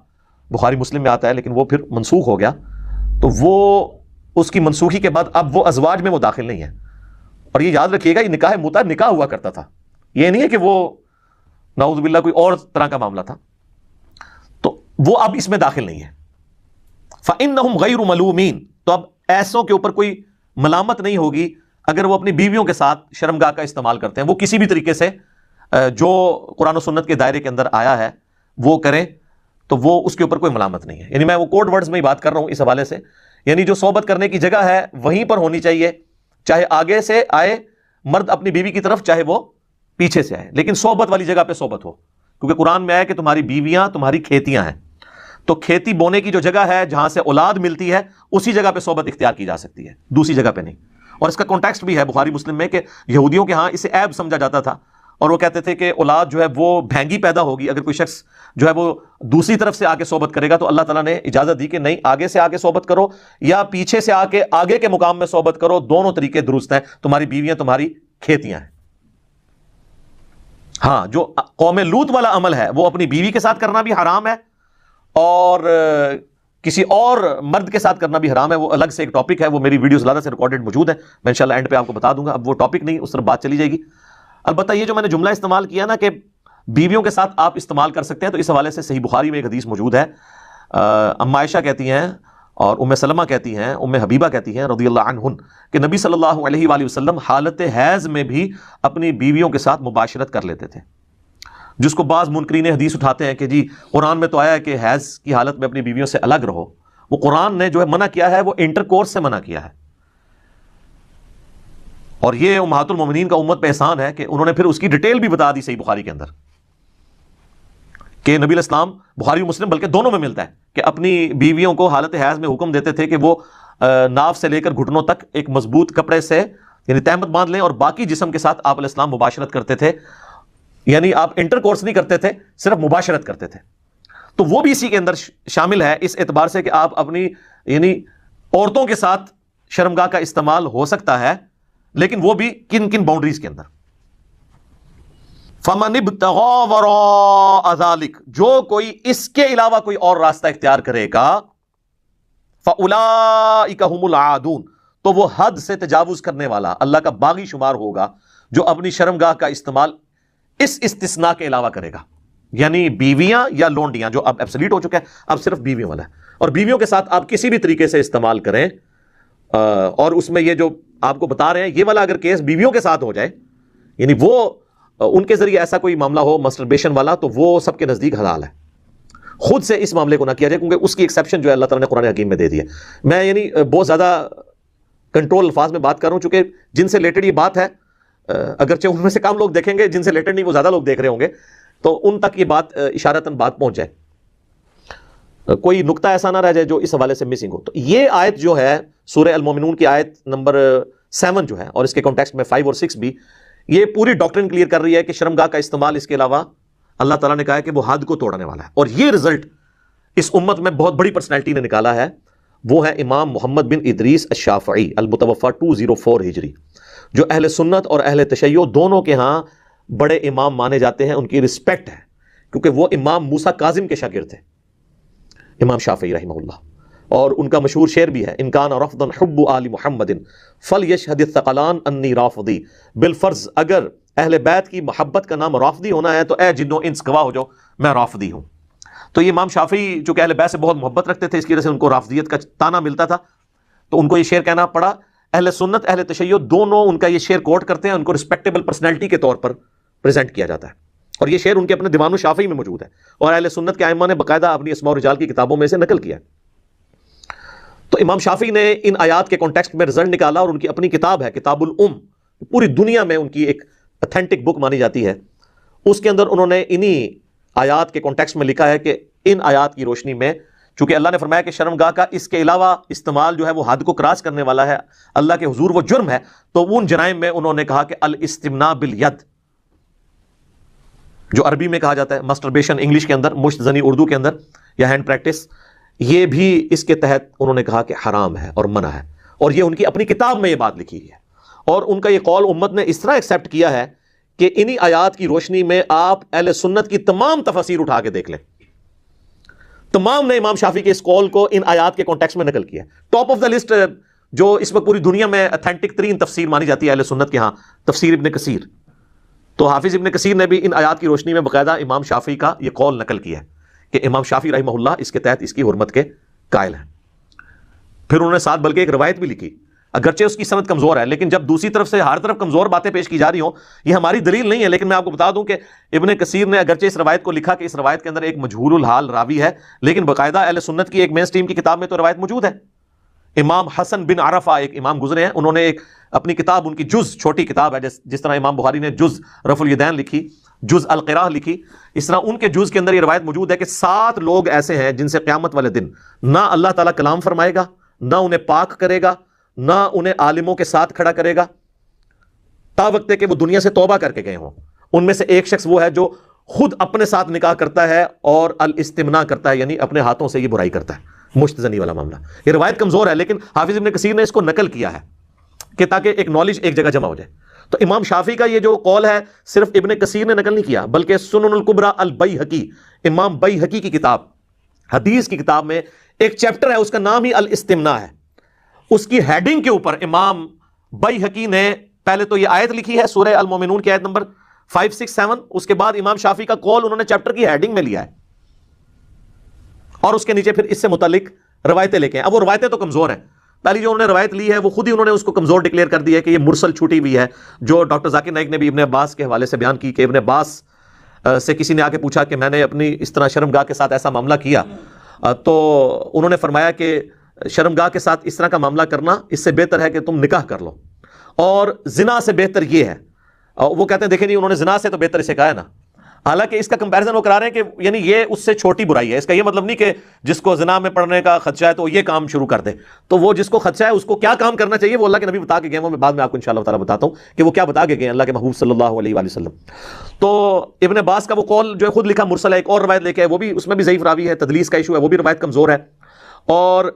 بخاری مسلم میں آتا ہے، لیکن وہ پھر منسوخ ہو گیا، تو وہ اس کی منسوخی کے بعد اب وہ ازواج میں وہ داخل نہیں ہے. اور یہ یاد رکھیے گا، یہ نکاح متع نکاح ہوا کرتا تھا، یہ نہیں ہے کہ وہ نعوذ باللہ کوئی اور طرح کا معاملہ تھا، تو وہ اب اس میں داخل نہیں ہے. فَإِنَّهُمْ غَيْرُ مَلُومِينَ، تو اب ایسوں کے اوپر کوئی ملامت نہیں ہوگی اگر وہ اپنی بیویوں کے ساتھ شرمگاہ کا استعمال کرتے ہیں، وہ کسی بھی طریقے سے جو قرآن و سنت کے دائرے کے اندر آیا ہے وہ کریں، تو وہ اس کے اوپر کوئی ملامت نہیں ہے. یعنی میں وہ کوڈ ورڈز میں ہی بات کر رہا ہوں اس حوالے سے، یعنی جو صحبت کرنے کی جگہ ہے وہیں پر ہونی چاہیے، چاہے آگے سے آئے مرد اپنی بیوی کی طرف، چاہے وہ پیچھے سے آئے، لیکن صحبت والی جگہ پہ صحبت ہو، کیونکہ قرآن میں آیا کہ تمہاری بیویاں تمہاری کھیتیاں ہیں، تو کھیتی بونے کی جو جگہ ہے جہاں سے اولاد ملتی ہے اسی جگہ پہ صحبت اختیار کی جا سکتی ہے، دوسری جگہ پہ نہیں. اور اس کا کانٹیکسٹ بھی ہے بخاری مسلم میں کہ یہودیوں کے ہاں اسے عیب سمجھا جاتا تھا، اور وہ کہتے تھے کہ اولاد جو ہے وہ بھینگی پیدا ہوگی اگر کوئی شخص جو ہے وہ دوسری طرف سے آ کے صحبت کرے گا. تو اللہ تعالیٰ نے اجازت دی کہ نہیں، آگے سے آ کے صحبت کرو یا پیچھے سے آ کے آگے کے مقام میں صحبت کرو، دونوں طریقے درست ہیں، تمہاری بیویاں تمہاری کھیتیاں ہیں. ہاں، جو قوم لوط والا عمل ہے وہ اپنی بیوی کے ساتھ کرنا بھی حرام ہے، اور کسی اور مرد کے ساتھ کرنا بھی حرام ہے. وہ الگ سے ایک ٹاپک ہے، وہ میری ویڈیوز زیادہ سے ریکارڈڈ موجود ہیں، میں انشاءاللہ اینڈ پہ آپ کو بتا دوں گا. اب وہ ٹاپک نہیں، اس طرف بات چلی جائے گی. البتہ یہ جو میں نے جملہ استعمال کیا نا کہ بیویوں کے ساتھ آپ استعمال کر سکتے ہیں، تو اس حوالے سے صحیح بخاری میں ایک حدیث موجود ہے. ام عائشہ کہتی ہیں اور ام سلمہ کہتی ہیں، ام حبیبہ کہتی ہیں رضی اللہ عنہن، کہ نبی صلی اللہ علیہ وآلہ وسلم حالت حیض میں بھی اپنی بیویوں کے ساتھ مباشرت کر لیتے تھے. جس کو بعض منکرین حدیث اٹھاتے ہیں کہ جی قرآن میں تو آیا ہے کہ حیض کی حالت میں اپنی بیویوں سے الگ رہو. وہ قرآن نے جو ہے منع کیا ہے وہ انٹر کورس سے منع کیا ہے. اور یہ امہات المومنین کا امت پہ احسان ہے کہ انہوں نے پھر اس کی ڈیٹیل بھی بتا دی صحیح بخاری کے اندر، کہ نبی الاسلام، بخاری و مسلم بلکہ دونوں میں ملتا ہے، کہ اپنی بیویوں کو حالت حیض میں حکم دیتے تھے کہ وہ ناف سے لے کر گھٹنوں تک ایک مضبوط کپڑے سے یعنی تہمت باندھ لیں، اور باقی جسم کے ساتھ آپ علیہ السلام مباشرت کرتے تھے. یعنی آپ انٹر کورس نہیں کرتے تھے، صرف مباشرت کرتے تھے. تو وہ بھی اسی کے اندر شامل ہے، اس اعتبار سے کہ آپ اپنی یعنی عورتوں کے ساتھ شرمگاہ کا استعمال ہو سکتا ہے، لیکن وہ بھی کن کن باؤنڈریز کے اندر. فَمَنِ ابْتَغَىٰ وَرَاءَ ذَلِكَ، جو کوئی اس کے علاوہ کوئی اور راستہ اختیار کرے گا، فَأُولَٰئِكَ هُمُ الْعَادُونَ، تو وہ حد سے تجاوز کرنے والا، اللہ کا باغی شمار ہوگا، جو اپنی شرمگاہ کا استعمال اس استثناء کے علاوہ کرے گا. یعنی بیویاں یا لونڈیاں، جو اب ایبسلیٹ ہو چکا ہے، اب صرف بیویوں والا ہے. اور بیویوں کے ساتھ آپ کسی بھی طریقے سے استعمال کریں، اور اس میں یہ جو آپ کو بتا رہے ہیں یہ والا اگر کیس بیویوں کے ساتھ ہو جائے، یعنی وہ ان کے ذریعے ایسا کوئی معاملہ ہو مسٹربیشن والا، تو وہ سب کے نزدیک حلال ہے. خود سے اس معاملے کو نہ کیا جائے، کیونکہ اس کی ایکسیپشن جو ہے اللہ تعالیٰ نے قرآن حکیم میں دے دی ہے. میں یعنی بہت زیادہ کنٹرول الفاظ میں بات کر رہا ہوں، چونکہ جن سے ریلیٹڈ یہ بات ہے، اگرچہ ان میں سے کم لوگ دیکھیں گے، جن سے ریلیٹڈ نہیں وہ زیادہ لوگ دیکھ رہے ہوں گے، تو ان تک یہ بات اشارتاً بات پہنچ جائے، کوئی نقطہ ایسا نہ رہ جائے جو اس حوالے سے مسنگ ہو. تو یہ آیت جو ہے سورہ المومنون کی آیت نمبر 7 جو ہے، اور اس کے کانٹیکسٹ میں 5 اور 6 بھی، یہ پوری ڈاکٹرن کلیئر کر رہی ہے کہ شرمگاہ کا استعمال اس کے علاوہ اللہ تعالیٰ نے کہا ہے کہ وہ حد کو توڑنے والا ہے. اور یہ رزلٹ اس امت میں بہت بڑی پرسنالٹی نے نکالا ہے، وہ ہے امام محمد بن ادریس الشافعی المتوفی 204 ہجری، جو اہل سنت اور اہل تشیع دونوں کے ہاں بڑے امام مانے جاتے ہیں. ان کی رسپیکٹ ہے کیونکہ وہ امام موسیٰ کاظم کے شاگرد تھے، امام شافعی رحمہ اللہ. اور ان کا مشہور شعر بھی ہے، ان کان رفضا حب آل محمد فلیشہد الثقلان انی رافضی، بالفرض اگر اہل بیت کی محبت کا نام رافضی ہونا ہے تو اے جنوں انس گواہ ہو جاؤ میں رافضی ہوں. تو یہ امام شافعی چونکہ اہل بیت سے بہت محبت رکھتے تھے، اس کی وجہ سے ان کو رافضیت کا تانا ملتا تھا، تو ان کو یہ شعر کہنا پڑا. اہل سنت اہل تشیع دونوں ان کا یہ شعر کوٹ کرتے ہیں، ان کو رسپیکٹیبل پرسنالٹی کے طور پر پریزنٹ کیا جاتا ہے. اور یہ شعر ان کے اپنے دیوان الشافعی میں موجود ہے، اور اہل سنت کے ائمہ نے باقاعدہ اپنی اسماء و رجال کی کتابوں میں سے نقل کیا ہے. تو امام شافعی نے ان آیات کے کانٹیکسٹ میں رزلٹ نکالا، اور ان کی اپنی کتاب ہے کتاب الام، پوری دنیا میں ان کی ایک اتھینٹک بک مانی جاتی ہے. اس کے اندر انہوں نے انہی آیات کے کانٹیکسٹ میں لکھا ہے کہ ان آیات کی روشنی میں چونکہ اللہ نے فرمایا کہ شرمگاہ کا اس کے علاوہ استعمال جو ہے وہ حد کو کراس کرنے والا ہے، اللہ کے حضور وہ جرم ہے، تو ان جرائم میں انہوں نے کہا کہ الاستمناء بالید، جو عربی میں کہا جاتا ہے مسٹربیشن انگلش کے اندر، مشت زنی اردو کے اندر، یا ہینڈ پریکٹس، یہ بھی اس کے تحت انہوں نے کہا کہ حرام ہے اور منع ہے، اور یہ ان کی اپنی کتاب میں یہ بات لکھی ہے، اور ان کا یہ قول امت نے اس طرح ایکسیپٹ کیا ہے کہ انہی آیات کی روشنی میں آپ اہل سنت کی تمام تفاسیر اٹھا کے دیکھ لیں، تمام نے امام شافعی کے اس قول کو ان آیات کے کانٹیکسٹ میں نقل کیا ہے۔ ٹاپ آف دا لسٹ جو اس وقت پوری دنیا میں اتھینٹک ترین تفسیر مانی جاتی ہے اہل سنت کے ہاں، تفسیر ابن کثیر، تو حافظ ابن کثیر نے بھی ان آیات کی روشنی میں باقاعدہ امام شافعی کا یہ قول نقل کیا ہے کہ امام شافعی رحمہ اللہ اس کے تحت اس کی حرمت کے قائل ہیں۔ پھر انہوں نے ساتھ بلکہ ایک روایت بھی لکھی، اگرچہ اس کی سند کمزور ہے، لیکن جب دوسری طرف سے ہر طرف کمزور باتیں پیش کی جا رہی ہوں، یہ ہماری دلیل نہیں ہے، لیکن میں آپ کو بتا دوں کہ ابن کثیر نے اگرچہ اس روایت کو لکھا کہ اس روایت کے اندر ایک مجہول الحال راوی ہے، لیکن باقاعدہ اہل سنت کی ایک مین سٹریم کی کتاب میں تو روایت موجود ہے۔ امام حسن بن عرفہ ایک امام گزرے ہیں، انہوں نے ایک اپنی کتاب، ان کی جز چھوٹی کتاب ہے، جس طرح امام بخاری نے جز رفع الیدین لکھی، جز القراء لکھی، اس طرح ان کے جز کے اندر یہ روایت موجود ہے کہ 7 لوگ ایسے ہیں جن سے قیامت والے دن نہ اللہ تعالیٰ کلام فرمائے گا، نہ انہیں پاک کرے گا، نہ انہیں عالموں کے ساتھ کھڑا کرے گا، تا وقت ہے کہ وہ دنیا سے توبہ کر کے گئے ہوں۔ ان میں سے ایک شخص وہ ہے جو خود اپنے ساتھ نکاح کرتا ہے اور الاستمناء کرتا ہے، یعنی اپنے ہاتھوں سے یہ برائی کرتا ہے، مشت زنی والا معاملہ۔ یہ روایت کمزور ہے، لیکن حافظ ابن کثیر نے اس کو نقل کیا ہے کہ تاکہ ایک نالج ایک جگہ جمع ہو جائے۔ تو امام شافعی کا یہ جو قول ہے صرف ابن کثیر نے نقل نہیں کیا، بلکہ سنن الکبریٰ البیہقی، امام بیہقی کی کتاب، حدیث کی کتاب میں ایک چیپٹر ہے، اس کا نام ہی الاستمناء ہے، اس کی ہیڈنگ کے اوپر امام بیہقی نے پہلے تو یہ آیت لکھی ہے سورہ المومنون کی آیت نمبر 5، 6، 7، اس کے بعد امام شافعی کا قول انہوں نے چیپٹر کی ہیڈنگ میں لیا ہے، اور اس کے نیچے پھر اس سے متعلق روایتیں لے کے ہیں۔ اب وہ روایتیں تو کمزور ہیں، پہلی جو انہوں نے روایت لی ہے وہ خود ہی انہوں نے اس کو کمزور ڈکلیئر کر دی ہے کہ یہ مرسل چھوٹی ہوئی ہے، جو ڈاکٹر ذاکر نائک نے بھی ابن عباس کے حوالے سے بیان کی کہ ابن عباس سے کسی نے آ کے پوچھا کہ میں نے اپنی اس طرح شرمگاہ کے ساتھ ایسا معاملہ کیا، تو انہوں نے فرمایا کہ شرمگاہ کے ساتھ اس طرح کا معاملہ کرنا اس سے بہتر ہے کہ تم نکاح کر لو، اور زنا سے بہتر یہ ہے۔ وہ کہتے ہیں دیکھیں جی، انہوں نے زنا سے تو بہتر اسے کہا ہے نا، حالانکہ اس کا کمپیریزن وہ کرا رہے ہیں کہ یعنی یہ اس سے چھوٹی برائی ہے، اس کا یہ مطلب نہیں کہ جس کو زنا میں پڑنے کا خدشہ ہے تو یہ کام شروع کر دے، تو وہ جس کو خدشہ ہے اس کو کیا کام کرنا چاہیے وہ اللہ کے نبی بتا کے گئے، وہ میں بعد میں آپ کو انشاءاللہ تعالیٰ بتاتا ہوں کہ وہ کیا بتا کے گئے اللہ کے محبوب صلی اللہ علیہ وآلہ وسلم۔ تو ابن عباس کا وہ قول جو ہے خود لکھا مرسل ہے، ایک اور روایت لے کے وہ بھی اس میں بھی ضعیف راوی ہے، تدلیس کا ایشو ہے، وہ بھی روایت کمزور ہے۔ اور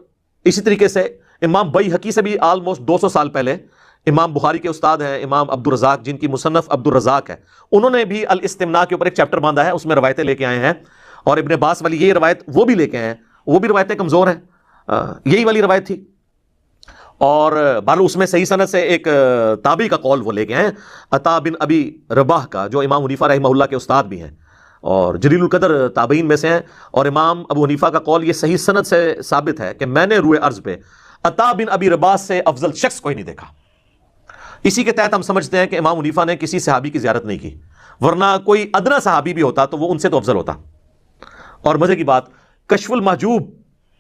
اسی طریقے سے امام بیہقی سے بھی آلموسٹ 200 سال پہلے امام بخاری کے استاد ہیں امام عبد الرزاق، جن کی مصنف عبد الرزاق ہے، انہوں نے بھی الاستمناء کے اوپر ایک چیپٹر باندھا ہے، اس میں روایتیں لے کے آئے ہیں، اور ابن عباس والی یہ روایت وہ بھی لے کے آئے ہیں، وہ بھی روایتیں کمزور ہیں، یہی والی روایت تھی۔ اور بہرحال اس میں صحیح سند سے ایک تابعی کا قول وہ لے کے آئے ہیں، عطا بن ابی رباح کا، جو امام حنیفہ رحمہ اللہ کے استاد بھی ہیں اور جلیل القدر تابعین میں سے ہیں، اور امام ابو حنیفہ کا قول یہ صحیح سند سے ثابت ہے کہ میں نے روئے ارض پہ عطا بن ابی رباح سے افضل شخص کوئی نہیں دیکھا۔ اسی کے تحت ہم سمجھتے ہیں کہ امام حنیفہ نے کسی صحابی کی زیارت نہیں کی، ورنہ کوئی ادنا صحابی بھی ہوتا تو وہ ان سے تو افضل ہوتا۔ اور مزے کی بات، کشف المحجوب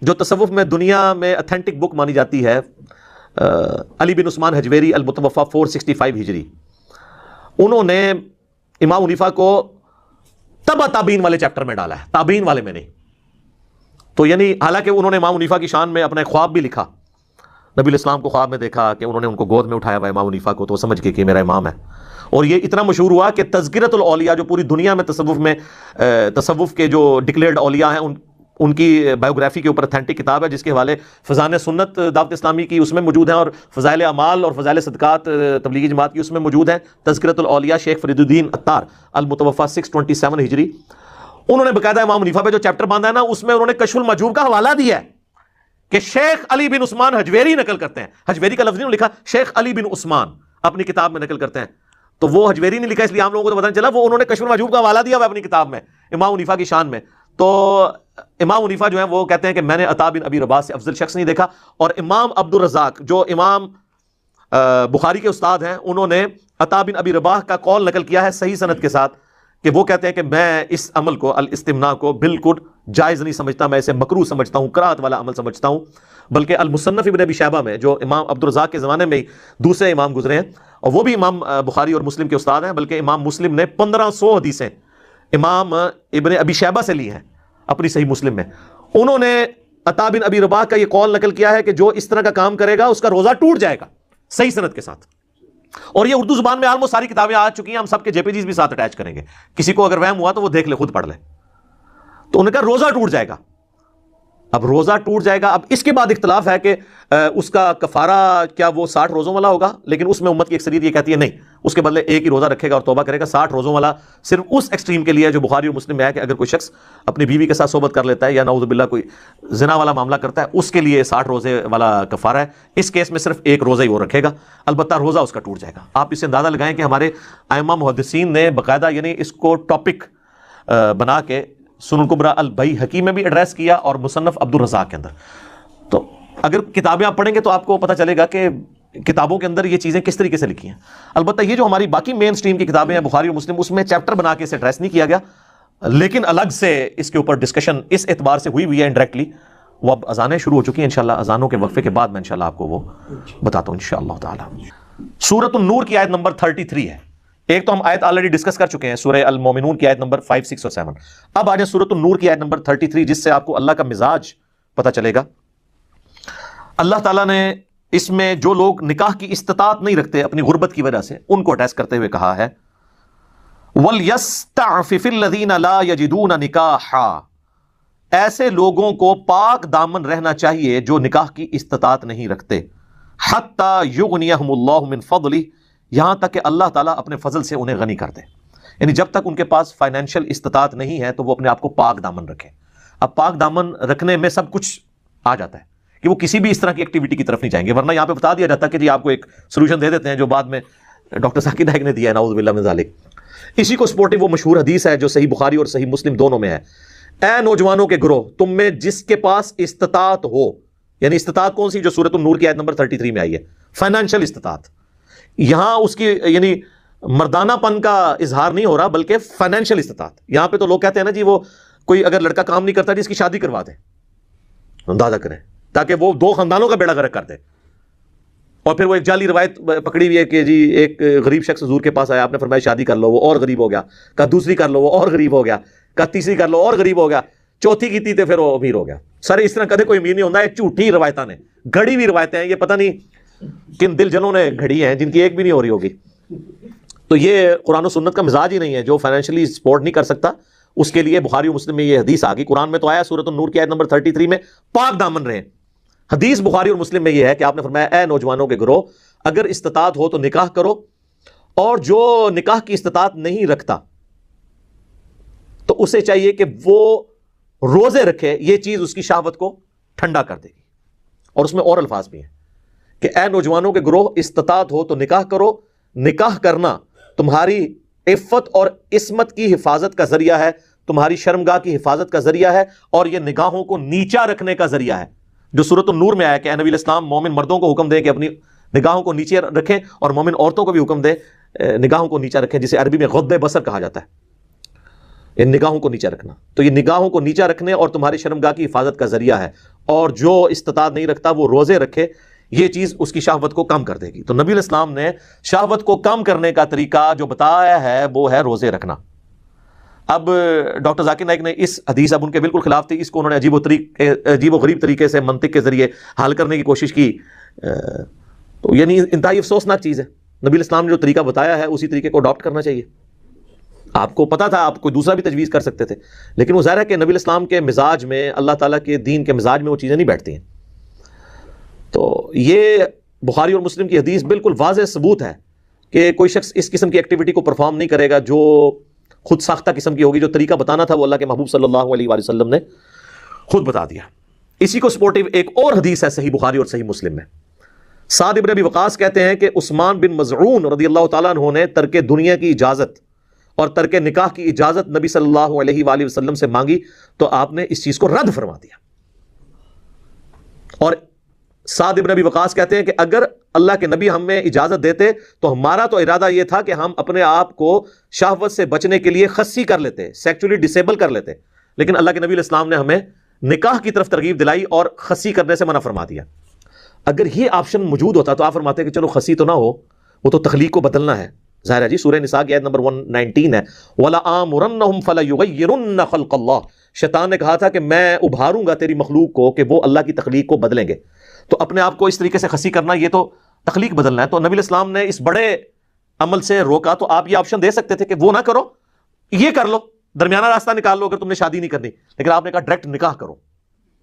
جو تصوف میں دنیا میں اتھینٹک بک مانی جاتی ہے، علی بن عثمان حجویری المتوفی 465 ہجری، انہوں نے امام حنیفہ کو تبع تابعین والے چیپٹر میں ڈالا ہے، تابعین والے میں نہیں۔ تو یعنی حالانکہ انہوں نے امام حنیفہ کی شان میں اپنا خواب بھی لکھا، نبی الاسلام کو خواب میں دیکھا کہ انہوں نے ان کو گود میں اٹھایا ہوا امام حنیفہ کو، تو وہ سمجھ گئے کہ میرا امام ہے، اور یہ اتنا مشہور ہوا کہ تذکرۃ الاولیاء جو پوری دنیا میں تصوف کے جو ڈکلیئرڈ اولیاء ہیں ان کی بایوگرافی کے اوپر اتھینٹک کتاب ہے، جس کے حوالے فضائل سنت دعوت اسلامی کی اس میں موجود ہیں، اور فضائل اعمال اور فضائل صدقات تبلیغی جماعت کی اس میں موجود ہیں، تذکرۃ الاولیاء شیخ فرید الدین عطار المتوفی 627 ہجری۔ انہوں نے باقاعدہ امام حنیفہ پہ جو چیپٹر باندھا ہے نا، اس میں انہوں نے کشف المحجوب کا حوالہ دیا ہے کہ شیخ علی بن عثمان حجویری نقل کرتے ہیں، حجویری کا لفظ نہیں لکھا، شیخ علی بن عثمان اپنی کتاب میں نقل کرتے ہیں، تو وہ حجویری نہیں لکھا، اس لیے عام لوگوں کو تو پتہ نہیں چلا، وہ انہوں نے کشف المحجوب کا حوالہ دیا ہوا اپنی کتاب میں امام حنیفہ کی شان میں۔ تو امام حنیفہ جو ہیں وہ کہتے ہیں کہ میں نے عطا بن ابی رباح سے افضل شخص نہیں دیکھا، اور امام عبد الرزاق جو امام بخاری کے استاد ہیں، انہوں نے عطا بن ابی رباح کا قول نقل کیا ہے صحیح سند کے ساتھ، کہ وہ کہتے ہیں کہ میں اس عمل کو، الاستمناء کو، بالکل جائز نہیں سمجھتا، میں اسے مکروہ سمجھتا ہوں، کراہت والا عمل سمجھتا ہوں۔ بلکہ المصنف ابن ابی شیبہ میں جو امام عبد الرزاق کے زمانے میں دوسرے امام گزرے ہیں، اور وہ بھی امام بخاری اور مسلم کے استاد ہیں، بلکہ امام مسلم نے 1500 حدیثیں امام ابن ابی شیبہ سے لی ہیں اپنی صحیح مسلم میں، انہوں نے عطا بن ابی رباح کا یہ قول نقل کیا ہے کہ جو اس طرح کا کام کرے گا اس کا روزہ ٹوٹ جائے گا، صحیح سند کے ساتھ. اور یہ اردو زبان میں آلموسٹ ساری کتابیں آ چکی ہیں، ہم سب کے JPGs بھی ساتھ اٹیچ کریں گے، کسی کو اگر وہم ہوا تو وہ دیکھ لے، خود پڑھ لے. تو انہوں نے کہا روزہ ٹوٹ جائے گا. اب روزہ ٹوٹ جائے گا، اب اس کے بعد اختلاف ہے کہ اس کا کفارہ کیا وہ 60 روزوں والا ہوگا، لیکن اس میں امت کی اکثریت یہ کہتی ہے نہیں، اس کے بدلے ایک ہی روزہ رکھے گا اور توبہ کرے گا. 60 روزوں والا صرف اس ایکسٹریم کے لیے ہے جو بخاری اور مسلم میں ہے کہ اگر کوئی شخص اپنی بیوی کے ساتھ صحبت کر لیتا ہے یا نعوذ باللہ کوئی زنا والا معاملہ کرتا ہے، اس کے لیے 60 روزے والا کفارہ ہے. اس کیس میں صرف ایک روزہ ہی وہ رکھے گا، البتہ روزہ اس کا ٹوٹ جائے گا. آپ اس سے اندازہ لگائیں کہ ہمارے ائمہ محدثین نے باقاعدہ یعنی اس کو ٹاپک بنا کے سنن کبریٰ البیہقی میں بھی ایڈریس کیا اور مصنف عبد الرزاق کے اندر. تو اگر کتابیں آپ پڑھیں گے تو آپ کو پتہ چلے گا کہ کتابوں کے اندر یہ چیزیں کس طریقے سے لکھی ہیں. البتہ یہ جو ہماری باقی مین سٹریم کی کتابیں ہیں بخاری اور مسلم، اس میں چیپٹر بنا کے اسے ایڈریس نہیں کیا گیا، لیکن الگ سے اس کے اوپر ڈسکشن اس اعتبار سے ہوئی ہے انڈائریکٹلی. وہ اب اذانیں شروع ہو چکی ہیں، انشاءاللہ اذانوں کے وقفے کے بعد میں انشاءاللہ آپ کو وہ بتاتا ہوں انشاءاللہ تعالی. سورۃ النور کی آیت نمبر 33 ہے. ایک تو ہم آیت آلریڈی ڈسکس کر چکے ہیں، سورہ المومنون کی آیت نمبر 5، 6 اور 7. اب آ جائیں سورۃ النور کی آیت نمبر 33، جس سے آپ کو اللہ کا مزاج پتہ چلے گا. اللہ تعالیٰ نے اس میں جو لوگ نکاح کی استطاعت نہیں رکھتے اپنی غربت کی وجہ سے، ان کو اٹیچ کرتے ہوئے کہا ہے وَلْيَسْتَعْفِفِ الَّذِينَ لَا يَجِدُونَ نِكَاحًا، ایسے لوگوں کو پاک دامن رہنا چاہیے جو نکاح کی استطاعت نہیں رکھتے. حَتَّى يُغْنِيَهُمُ اللَّهُ مِنْ فَضْلِهِ، یہاں تک کہ اللہ تعالیٰ اپنے فضل سے انہیں غنی کر دے. یعنی جب تک ان کے پاس فائنینشیل استطاعت نہیں ہے تو وہ اپنے آپ کو پاک دامن رکھیں. اب پاک دامن رکھنے میں سب کچھ آ جاتا ہے کہ وہ کسی بھی اس طرح کی ایکٹیویٹی کی طرف نہیں جائیں گے، ورنہ یہاں پہ بتا دیا جاتا کہ جی آپ کو ایک سولوشن دے دیتے ہیں جو بعد میں ڈاکٹر ذاکر نائک نے دیا ہے، نعوذ باللہ من ذالک. اسی کو سپورٹنگ وہ مشہور حدیث ہے جو صحیح بخاری اور صحیح مسلم دونوں میں ہے. اے نوجوانوں کے گروہ، تم میں جس کے پاس استطاعت ہو، یعنی استطاعت کون سی؟ جو سورۃ النور کی آیت نمبر 33 میں آئی ہے، فائنینشیل استطاعت. یہاں اس کی یعنی مردانہ پن کا اظہار نہیں ہو رہا بلکہ فائنینشیل استطاعت. یہاں پہ تو لوگ کہتے ہیں نا جی وہ کوئی اگر لڑکا کام نہیں کرتا جی اس کی شادی کروا دیں، اندازہ کریں، تاکہ وہ 2 خاندانوں کا بیڑا غرق کر دے. اور پھر وہ ایک جعلی روایت پکڑی ہوئی ہے کہ جی ایک غریب شخص حضور کے پاس آیا، آپ نے فرمایا شادی کر لو، وہ اور غریب ہو گیا. کہا دوسری کر لو، وہ اور غریب ہو گیا. کہا تیسری کر لو، اور غریب ہو گیا. چوتھی کی تھی تو پھر وہ امیر ہو گیا. سارے اس طرح کدے کوئی امیر نہیں ہوتا ہے، جھوٹی روایتیں نے، گھڑی ہوئی روایتیں ہیں، یہ پتہ نہیں کن دل جنوں نے گھڑی ہیں جن کی ایک بھی نہیں ہو رہی ہوگی. تو یہ قرآن و سنت کا مزاج ہی نہیں ہے. جو فائنینشلی سپورٹ نہیں کر سکتا اس کے لیے بخاری و مسلم میں یہ حدیث آ گئی. قرآن میں تو آیا سورۃ النور کی آیت نمبر 33 میں پاک دامن رہیں. حدیث بخاری اور مسلم میں یہ ہے کہ آپ نے فرمایا اے نوجوانوں کے گروہ، اگر استطاعت ہو تو نکاح کرو، اور جو نکاح کی استطاعت نہیں رکھتا تو اسے چاہیے کہ وہ روزے رکھے. یہ چیز اس کی شہوت کو ٹھنڈا کر دے گی. اور اس میں اور الفاظ بھی ہیں کہ اے نوجوانوں کے گروہ، استطاعت ہو تو نکاح کرو. نکاح کرنا تمہاری عفت اور عصمت کی حفاظت کا ذریعہ ہے، تمہاری شرمگاہ کی حفاظت کا ذریعہ ہے، اور یہ نگاہوں کو نیچا رکھنے کا ذریعہ ہے. جو سورۃ النور میں آیا کہ اے نبی علیہ السلام مومن مردوں کو حکم دے کہ اپنی نگاہوں کو نیچے رکھیں، اور مومن عورتوں کو بھی حکم دے نگاہوں کو نیچا رکھیں، جسے عربی میں غض بصر کہا جاتا ہے، یہ نگاہوں کو نیچا رکھنا. تو یہ نگاہوں کو نیچا رکھنے اور تمہاری شرمگاہ کی حفاظت کا ذریعہ ہے. اور جو استطاعت نہیں رکھتا وہ روزے رکھے، یہ چیز اس کی شہوت کو کم کر دے گی. تو نبی علیہ السلام نے شہوت کو کم کرنے کا طریقہ جو بتایا ہے وہ ہے روزے رکھنا. اب ڈاکٹر ذاکر نائک نے اس حدیث اب ان کے بالکل خلاف تھی، اس کو انہوں نے عجیب و غریب طریقے سے منطق کے ذریعے حل کرنے کی کوشش کی. تو یعنی انتہائی افسوسناک چیز ہے. نبی علیہ السلام نے جو طریقہ بتایا ہے اسی طریقے کو اڈاپٹ کرنا چاہیے. آپ کو پتا تھا، آپ کوئی دوسرا بھی تجویز کر سکتے تھے، لیکن وہ ظاہر ہے کہ نبی علیہ السلام کے مزاج میں، اللہ تعالیٰ کے دین کے مزاج میں وہ چیزیں نہیں بیٹھتی ہیں. تو یہ بخاری اور مسلم کی حدیث بالکل واضح ثبوت ہے کہ کوئی شخص اس قسم کی ایکٹیویٹی کو پرفارم نہیں کرے گا جو خود ساختہ قسم کی ہوگی. جو طریقہ بتانا تھا وہ اللہ کے محبوب صلی اللہ علیہ وآلہ وسلم نے خود بتا دیا. اسی کو سپورٹیو ایک اور حدیث ہے صحیح بخاری اور صحیح مسلم میں. سعد ابن ابی وقاص کہتے ہیں کہ عثمان بن مظعون رضی اللہ تعالیٰ عنہ نے ترک دنیا کی اجازت اور ترک نکاح کی اجازت نبی صلی اللہ علیہ وآلہ وسلم سے مانگی تو آپ نے اس چیز کو رد فرما دیا. اور سعد ابن ابی وقاص کہتے ہیں کہ اگر اللہ کے نبی ہمیں اجازت دیتے تو ہمارا تو ارادہ یہ تھا کہ ہم اپنے آپ کو شہوت سے بچنے کے لیے خصی کر لیتے، سیکچولی ڈسیبل کر لیتے، لیکن اللہ کے نبی علیہ السلام نے ہمیں نکاح کی طرف ترغیب دلائی اور خصی کرنے سے منع فرما دیا. اگر یہ آپشن موجود ہوتا تو آپ فرماتے کہ چلو خصی تو نہ ہو، وہ تو تخلیق کو بدلنا ہے. ظاہر ہے جی، سورہ نساء کی آیت نمبر 119 ہے وَلَآمُرَنَّهُمْ فَلَيُغَيِّرُنَّ خَلْقَ اللَّهِ. شیطان نے کہا تھا کہ میں ابھاروں گا تیری مخلوق کو کہ وہ اللہ کی تخلیق کو بدلیں گے. تو اپنے آپ کو اس طریقے سے خسی کرنا یہ تو تخلیق بدلنا ہے. تو نبی علیہ السلام نے اس بڑے عمل سے روکا. تو آپ یہ آپشن دے سکتے تھے کہ وہ نہ کرو, یہ کر لو, درمیانہ راستہ نکال لو اگر تم نے شادی نہیں کرنی, لیکن آپ نے کہا ڈائریکٹ نکاح کرو,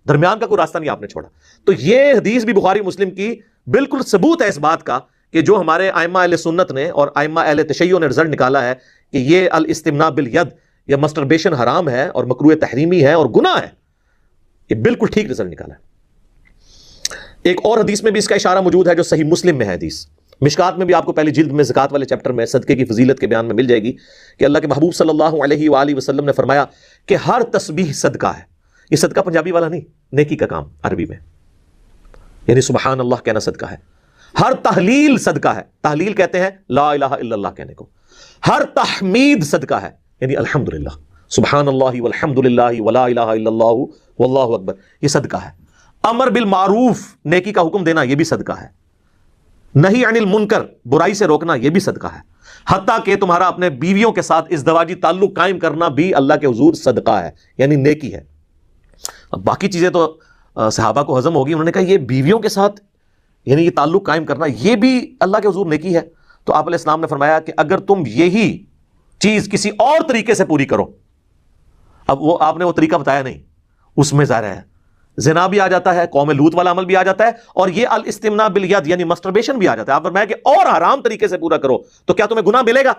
درمیان کا کوئی راستہ نہیں آپ نے چھوڑا. تو یہ حدیث بھی بخاری مسلم کی بالکل ثبوت ہے اس بات کا کہ جو ہمارے ائمہ اہل سنت نے اور ائمہ اہل تشیع نے رزلٹ نکالا ہے کہ یہ الاستمناء بالید یا مسٹربیشن حرام ہے اور مکروہ تحریمی ہے اور گناہ ہے, یہ بالکل ٹھیک رزلٹ نکالا ہے. ایک اور حدیث میں بھی اس کا اشارہ موجود ہے جو صحیح مسلم میں ہے حدیث. مشکات میں بھی آپ کو پہلی جلد میں زکات والے چیپٹر میں صدقے کی فضیلت کے بیان میں مل جائے گی کہ اللہ کے محبوب صلی اللہ علیہ وآلہ وسلم نے فرمایا کہ ہر تسبیح صدقہ ہے. یہ صدقہ پنجابی والا نہیں, نیکی کا کام عربی میں, یعنی سبحان اللہ کہنا صدقہ ہے. ہر تحلیل صدقہ ہے, تحلیل کہتے ہیں لا الہ الا اللہ کہنے کو. ہر تحمید صدقہ ہے, یعنی الحمدللہ, سبحان اللہ والحمدللہ ولا الہ الا اللہ واللہ اکبر, یہ صدقہ ہے. امر بالمعروف, نیکی کا حکم دینا, یہ بھی صدقہ ہے. نہی عن المنکر, برائی سے روکنا, یہ بھی صدقہ ہے. حتیٰ کہ تمہارا اپنے بیویوں کے ساتھ ازدواجی تعلق قائم کرنا بھی اللہ کے حضور صدقہ ہے, یعنی نیکی ہے. اب باقی چیزیں تو صحابہ کو ہضم ہوگی, انہوں نے کہا یہ بیویوں کے ساتھ یعنی یہ تعلق قائم کرنا یہ بھی اللہ کے حضور نیکی ہے. تو آپ علیہ السلام نے فرمایا کہ اگر تم یہی چیز کسی اور طریقے سے پوری کرو, اب وہ آپ نے وہ طریقہ بتایا نہیں, اس میں ظاہر ہے زنا بھی آ جاتا ہے, قوم لوط والا عمل بھی آ جاتا ہے, اور یہ الاستمناء بالید یعنی مسٹربیشن بھی آ جاتا ہے. آپ نے فرمایا کہ اور حرام طریقے سے پورا کرو تو کیا تمہیں گناہ ملے گا؟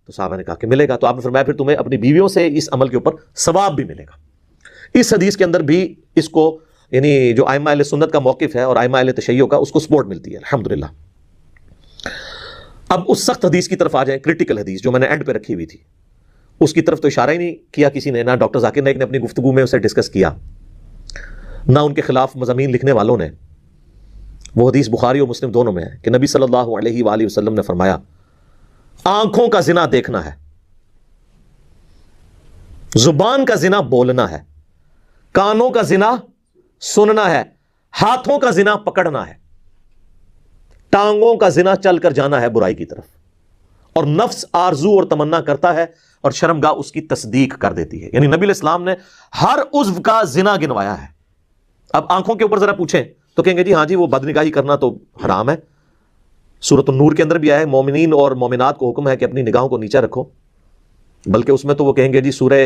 تو صحابہ نے کہا کہ ملے گا. تو آپ نے فرمایا پھر تمہیں اپنی بیویوں سے اس عمل کے اوپر ثواب بھی ملے گا. اس حدیث کے اندر بھی اس کو یعنی جو ائمہ اہل سنت کا موقف ہے اور ائمہ اہل تشیع کا, اس کو سپورٹ ملتی ہے الحمدللہ. اب اس سخت حدیث کی طرف آ جائیں, کریٹیکل حدیث جو میں نے اینڈ پہ رکھی ہوئی تھی, اس کی طرف تو اشارہ ہی نہیں کیا کسی نے, نہ ڈاکٹر ذاکر نائک نے اپنی گفتگو میں اسے ڈسکس کیا, نہ ان کے خلاف مضامین لکھنے والوں نے. وہ حدیث بخاری اور مسلم دونوں میں ہے کہ نبی صلی اللہ علیہ وآلہ وسلم نے فرمایا آنکھوں کا زنا دیکھنا ہے, زبان کا زنا بولنا ہے, کانوں کا زنا سننا ہے, ہاتھوں کا زنا پکڑنا ہے, ٹانگوں کا زنا چل کر جانا ہے برائی کی طرف, اور نفس آرزو اور تمنا کرتا ہے اور شرمگاہ اس کی تصدیق کر دیتی ہے. یعنی نبی علیہ السلام نے ہر عضو کا زنا گنوایا ہے. اب آنکھوں کے اوپر ذرا پوچھیں تو کہیں گے جی ہاں جی وہ بدنگاہی کرنا تو حرام ہے, سورۃ النور کے اندر بھی آیا ہے مومنین اور مومنات کو حکم ہے کہ اپنی نگاہوں کو نیچا رکھو. بلکہ اس میں تو وہ کہیں گے جی سورہ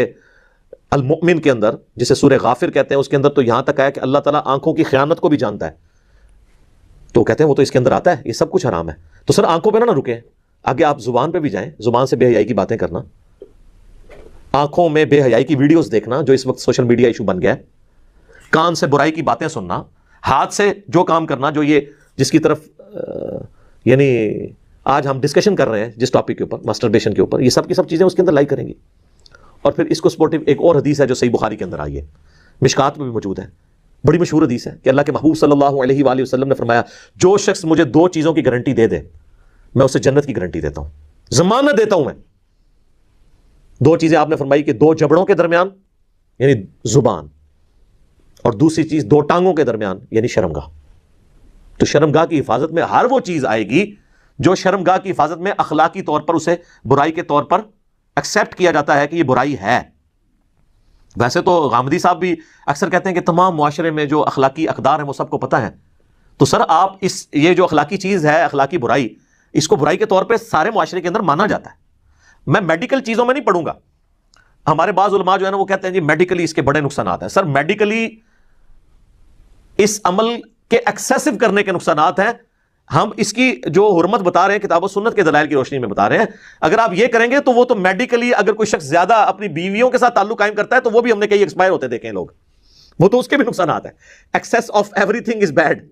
المؤمن کے اندر, جسے سورہ غافر کہتے ہیں, اس کے اندر تو یہاں تک آیا کہ اللہ تعالیٰ آنکھوں کی خیانت کو بھی جانتا ہے. تو کہتے ہیں وہ تو اس کے اندر آتا ہے, یہ سب کچھ حرام ہے. تو سر آنکھوں پہ نہ رکیں, آگے آپ زبان پہ بھی جائیں, زبان سے بے حیائی کی باتیں کرنا, آنکھوں میں بے حیائی کی ویڈیوز دیکھنا جو اس وقت سوشل میڈیا ایشو بن گیا ہے, کان سے برائی کی باتیں سننا, ہاتھ سے جو کام کرنا جو یہ جس کی طرف یعنی آج ہم ڈسکشن کر رہے ہیں جس ٹاپک کے اوپر, مسٹربیشن کے اوپر, یہ سب کی سب چیزیں اس کے اندر لائی کریں گی. اور پھر اس کو سپورٹیو ایک اور حدیث ہے جو صحیح بخاری کے اندر آئی ہے, مشکات میں بھی موجود ہے, بڑی مشہور حدیث ہے کہ اللہ کے محبوب صلی اللہ علیہ وآلہ وسلم نے فرمایا جو شخص مجھے دو چیزوں کی گارنٹی دے دے میں اسے جنت کی گارنٹی دیتا ہوں, ضمانت دیتا ہوں میں. دو چیزیں آپ نے فرمائی کہ دو جبڑوں کے درمیان یعنی زبان, اور دوسری چیز دو ٹانگوں کے درمیان یعنی شرمگاہ. تو شرمگاہ کی حفاظت میں ہر وہ چیز آئے گی جو شرمگاہ کی حفاظت میں اخلاقی طور پر اسے برائی کے طور پر ایکسیپٹ کیا جاتا ہے کہ یہ برائی ہے. ویسے تو غامدی صاحب بھی اکثر کہتے ہیں کہ تمام معاشرے میں جو اخلاقی اقدار ہیں وہ سب کو پتہ ہے. تو سر آپ یہ جو اخلاقی چیز ہے, اخلاقی برائی, اس کو برائی کے طور پہ سارے معاشرے کے اندر مانا جاتا ہے. میں میڈیکل چیزوں میں نہیں پڑھوں گا. ہمارے بعض علماء جو ہے نا وہ کہتے ہیں جی میڈیکلی اس کے بڑے نقصانات ہیں. سر میڈیکلی اس عمل کے ایکسیسو کرنے کے نقصانات ہیں. ہم اس کی جو حرمت بتا رہے ہیں کتاب و سنت کے دلائل کی روشنی میں بتا رہے ہیں. اگر آپ یہ کریں گے تو وہ تو میڈیکلی اگر کوئی شخص زیادہ اپنی بیویوں کے ساتھ تعلق قائم کرتا ہے تو وہ بھی ہم نے کئی ایکسپائر ہوتے دیکھے ہیں لوگ, وہ تو اس کے بھی نقصانات ہیں. Access of every thing is bad.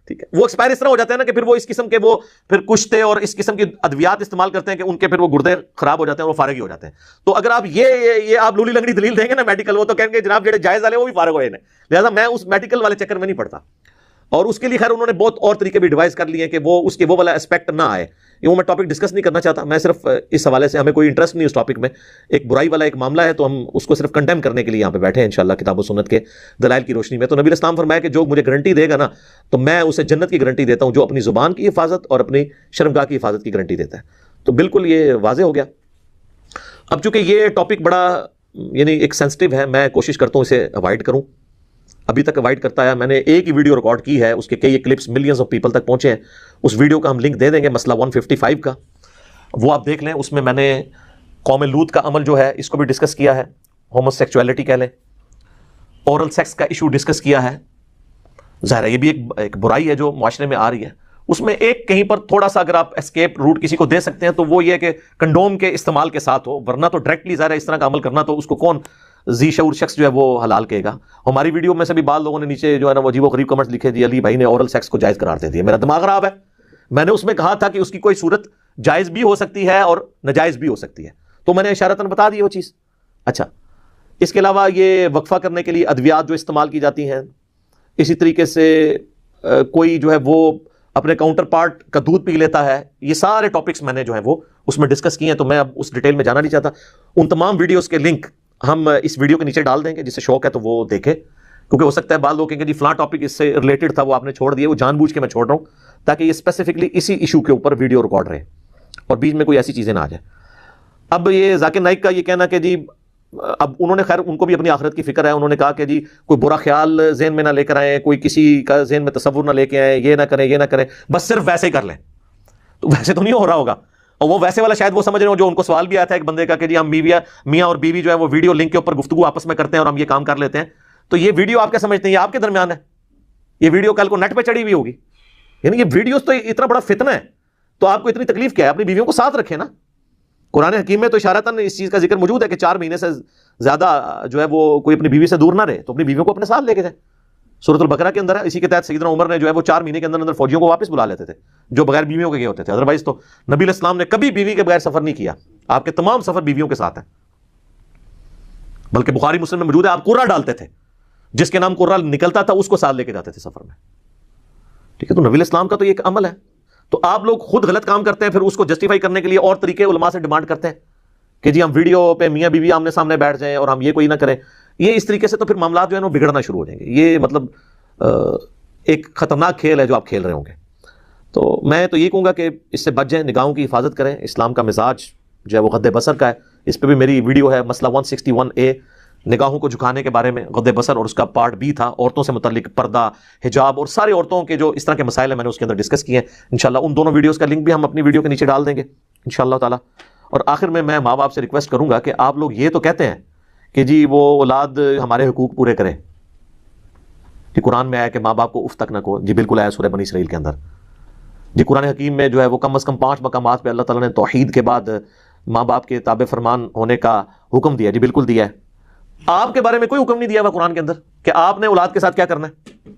ٹھیک ہے, وہ ایکسپائر اس طرح ہو جاتے ہیں نا کہ پھر وہ اس قسم کے وہ پھر کشتے اور اس قسم کی ادویات استعمال کرتے ہیں کہ ان کے پھر وہ گردے خراب ہو جاتے ہیں, وہ فارغ ہی ہو جاتے ہیں. تو اگر آپ یہ آپ لولی لنگڑی دلیل دیں گے نا میڈیکل, وہ تو کہیں گے جناب جڑے جائز والے وہ بھی فارغ ہوئے ہیں. لہٰذا میں اس میڈیکل والے چکر میں نہیں پڑتا. اور اس کے لیے خیر انہوں نے بہت اور طریقے بھی ڈیوائز کر لیے ہیں کہ وہ اس کے وہ والا اسپیکٹ نہ آئے. یہ وہ میں ٹاپک ڈسکس نہیں کرنا چاہتا. میں صرف اس حوالے سے ہمیں کوئی انٹرسٹ نہیں اس ٹاپک میں. ایک برائی والا ایک معاملہ ہے تو ہم اس کو صرف کنڈیم کرنے کے لیے یہاں پہ بیٹھے ہیں انشاءاللہ کتاب و سنت کے دلائل کی روشنی میں. تو نبی اسلام فرمایا کہ جو مجھے گارنٹی دے گا نا تو میں اسے جنت کی گارنٹی دیتا ہوں, جو اپنی زبان کی حفاظت اور اپنی شرمگاہ کی حفاظت کی گارنٹی دیتا ہے. تو بالکل یہ واضح ہو گیا. اب چونکہ یہ ٹاپک بڑا یعنی ایک سینسٹیو ہے، میں کوشش کرتا ہوں اسے اوائڈ کروں، ابھی تک اوائڈ کرتا ہے. میں نے ایک ہی ویڈیو ریکارڈ کی ہے، اس کے کئی کلپس ملینز آف پیپل تک پہنچے ہیں. اس ویڈیو کا ہم لنک دے دیں گے، مسئلہ 155 کا، وہ آپ دیکھ لیں. اس میں نے قوم لوط کا عمل جو ہے اس کو بھی ڈسکس کیا ہے، ہومو سیکچولیٹی کہہ لیں، اورل سیکس کا ایشو ڈسکس کیا ہے. ظاہر ہے یہ بھی ایک برائی ہے جو معاشرے میں آ رہی ہے. اس میں ایک کہیں پر تھوڑا سا اگر آپ اسکیپ روٹ کسی کو دے سکتے ہیں تو وہ یہ کہ کنڈوم کے استعمال کے ساتھ ہو، ورنہ تو ڈائریکٹلی ظاہر ہے اس طرح کا عمل کرنا تو اس کو کون ذی شعور شخص جو ہے وہ حلال کہے گا. ہماری ویڈیو میں سے بھی بعض لوگوں نے نیچے جو ہے نا وہ عجیب و غریب کمنٹس لکھے، جی علی بھائی نے اورل سیکس کو جائز قرار دے دیا. میرا دماغ خراب ہے. میں نے اس میں کہا تھا کہ اس کی کوئی صورت جائز بھی ہو سکتی ہے اور ناجائز بھی ہو سکتی ہے، تو میں نے اشارتاً بتا دی وہ چیز. اچھا، اس کے علاوہ یہ وقفہ کرنے کے لیے ادویات جو استعمال کی جاتی ہیں، اسی طریقے سے کوئی جو ہے وہ اپنے کاؤنٹر پارٹ کا دودھ پی لیتا ہے، یہ سارے ٹاپکس میں نے جو ہے وہ اس میں ڈسکس کیے ہیں، تو میں اب اس ڈیٹیل میں جانا نہیں چاہتا. ان تمام ویڈیوز کے لنک ہم اس ویڈیو کے نیچے ڈال دیں گے، جسے شوق ہے تو وہ دیکھے، کیونکہ ہو سکتا ہے بعض لوگ کہیں گے جی فلاں ٹاپک اس سے ریلیٹڈ تھا وہ آپ نے چھوڑ دیا. وہ جان بوجھ کے میں چھوڑ رہا ہوں تاکہ یہ اسپیسیفکلی اسی ایشو کے اوپر ویڈیو ریکارڈ رہے اور بیچ میں کوئی ایسی چیزیں نہ آ جائیں. اب یہ ذاکر نائک کا یہ کہنا کہ جی اب انہوں نے خیر ان کو بھی اپنی آخرت کی فکر ہے، انہوں نے کہا کہ جی کوئی برا خیال ذہن میں نہ لے کر آئیں، کوئی کسی کا ذہن میں تصور نہ لے کے آئیں، یہ نہ کریں یہ نہ کریں، بس صرف ویسے ہی کر لیں. تو ویسے تو نہیں ہو رہا ہوگا، اور وہ ویسے والا شاید وہ سمجھ رہے ہو جو ان کو سوال بھی آیا تھا ایک بندے کا کہ جی ہم میاں اور بیوی جو ہے وہ ویڈیو لنک کے اوپر گفتگو آپس میں کرتے ہیں اور ہم یہ کام کر لیتے ہیں. تو یہ ویڈیو آپ کیا سمجھتے ہیں یہ آپ کے درمیان ہے؟ یہ ویڈیو کل کو نیٹ پہ چڑھی ہوئی ہوگی. یعنی یہ ویڈیوز تو اتنا بڑا فتنہ ہے، تو آپ کو اتنی تکلیف کیا ہے؟ اپنی بیویوں کو ساتھ رکھیں نا. قرآن حکیم میں تو اشارتاً اس چیز کا ذکر موجود ہے کہ 4 مہینے سے زیادہ جو ہے وہ کوئی اپنی بیوی سے دور نہ رہے، تو اپنی بیویوں کو اپنے ساتھ لے کے جائیں. سورۃ البقرہ کے اندر ہے. اسی کے تحت سیدنا عمر نے جو ہے وہ 4 مہینے کے اندر فوجیوں کو واپس بلا لیتے تھے جو بغیر بیویوں کے گئے ہوتے تھے. ادروائز تو نبی علیہ السلام نے کبھی بیوی کے بغیر سفر نہیں کیا، آپ کے تمام سفر بیویوں کے ساتھ ہیں. بلکہ بخاری مسلم میں موجود ہے آپ قرہ ڈالتے تھے، جس کے نام قرہ نکلتا تھا اس کو ساتھ لے کے جاتے تھے سفر میں. ٹھیک ہے، تو نبی علیہ السلام کا تو یہ ایک عمل ہے. تو آپ لوگ خود غلط کام کرتے ہیں، پھر اس کو جسٹیفائی کرنے کے لیے اور طریقے علماء سے ڈیمانڈ کرتے ہیں کہ جی ہم ویڈیو پہ میاں بیوی آمنے سامنے بیٹھ جائیں اور ہم یہ کوئی نہ کریں. یہ اس طریقے سے تو پھر معاملات جو ہے وہ بگڑنا شروع ہو جائیں گے. یہ مطلب ایک خطرناک کھیل ہے جو آپ کھیل رہے ہوں گے. تو میں تو یہ کہوں گا کہ اس سے بچ جائیں، نگاہوں کی حفاظت کریں. اسلام کا مزاج جو ہے وہ غض بصر کا ہے. اس پہ بھی میری ویڈیو ہے، مسئلہ 161A، نگاہوں کو جھکانے کے بارے میں، غض بصر، اور اس کا پارٹ B تھا عورتوں سے متعلق پردہ، حجاب اور سارے عورتوں کے جو اس طرح کے مسائل ہیں میں نے اس کے اندر ڈسکس کیے ہیں. انشاءاللہ ان دونوں ویڈیوز کا لنک بھی ہم اپنی ویڈیو کے نیچے ڈال دیں گے انشاءاللہ تعالیٰ. اور آخر میں ماں باپ سے ریکویسٹ کروں گا کہ آپ لوگ یہ تو کہتے ہیں کہ جی وہ اولاد ہمارے حقوق پورے کرے، کہ قرآن میں آیا کہ ماں باپ کو اف تک نہ کہو. جی بالکل آیا سورہ بنی اسرائیل کے اندر. جی قرآن حکیم میں جو ہے وہ کم از کم 5 مقامات پہ اللہ تعالیٰ نے توحید کے بعد ماں باپ کے تابع فرمان ہونے کا حکم دیا. جی بالکل دیا ہے. آپ کے بارے میں کوئی حکم نہیں دیا ہوا قرآن کے اندر کہ آپ نے اولاد کے ساتھ کیا کرنا ہے.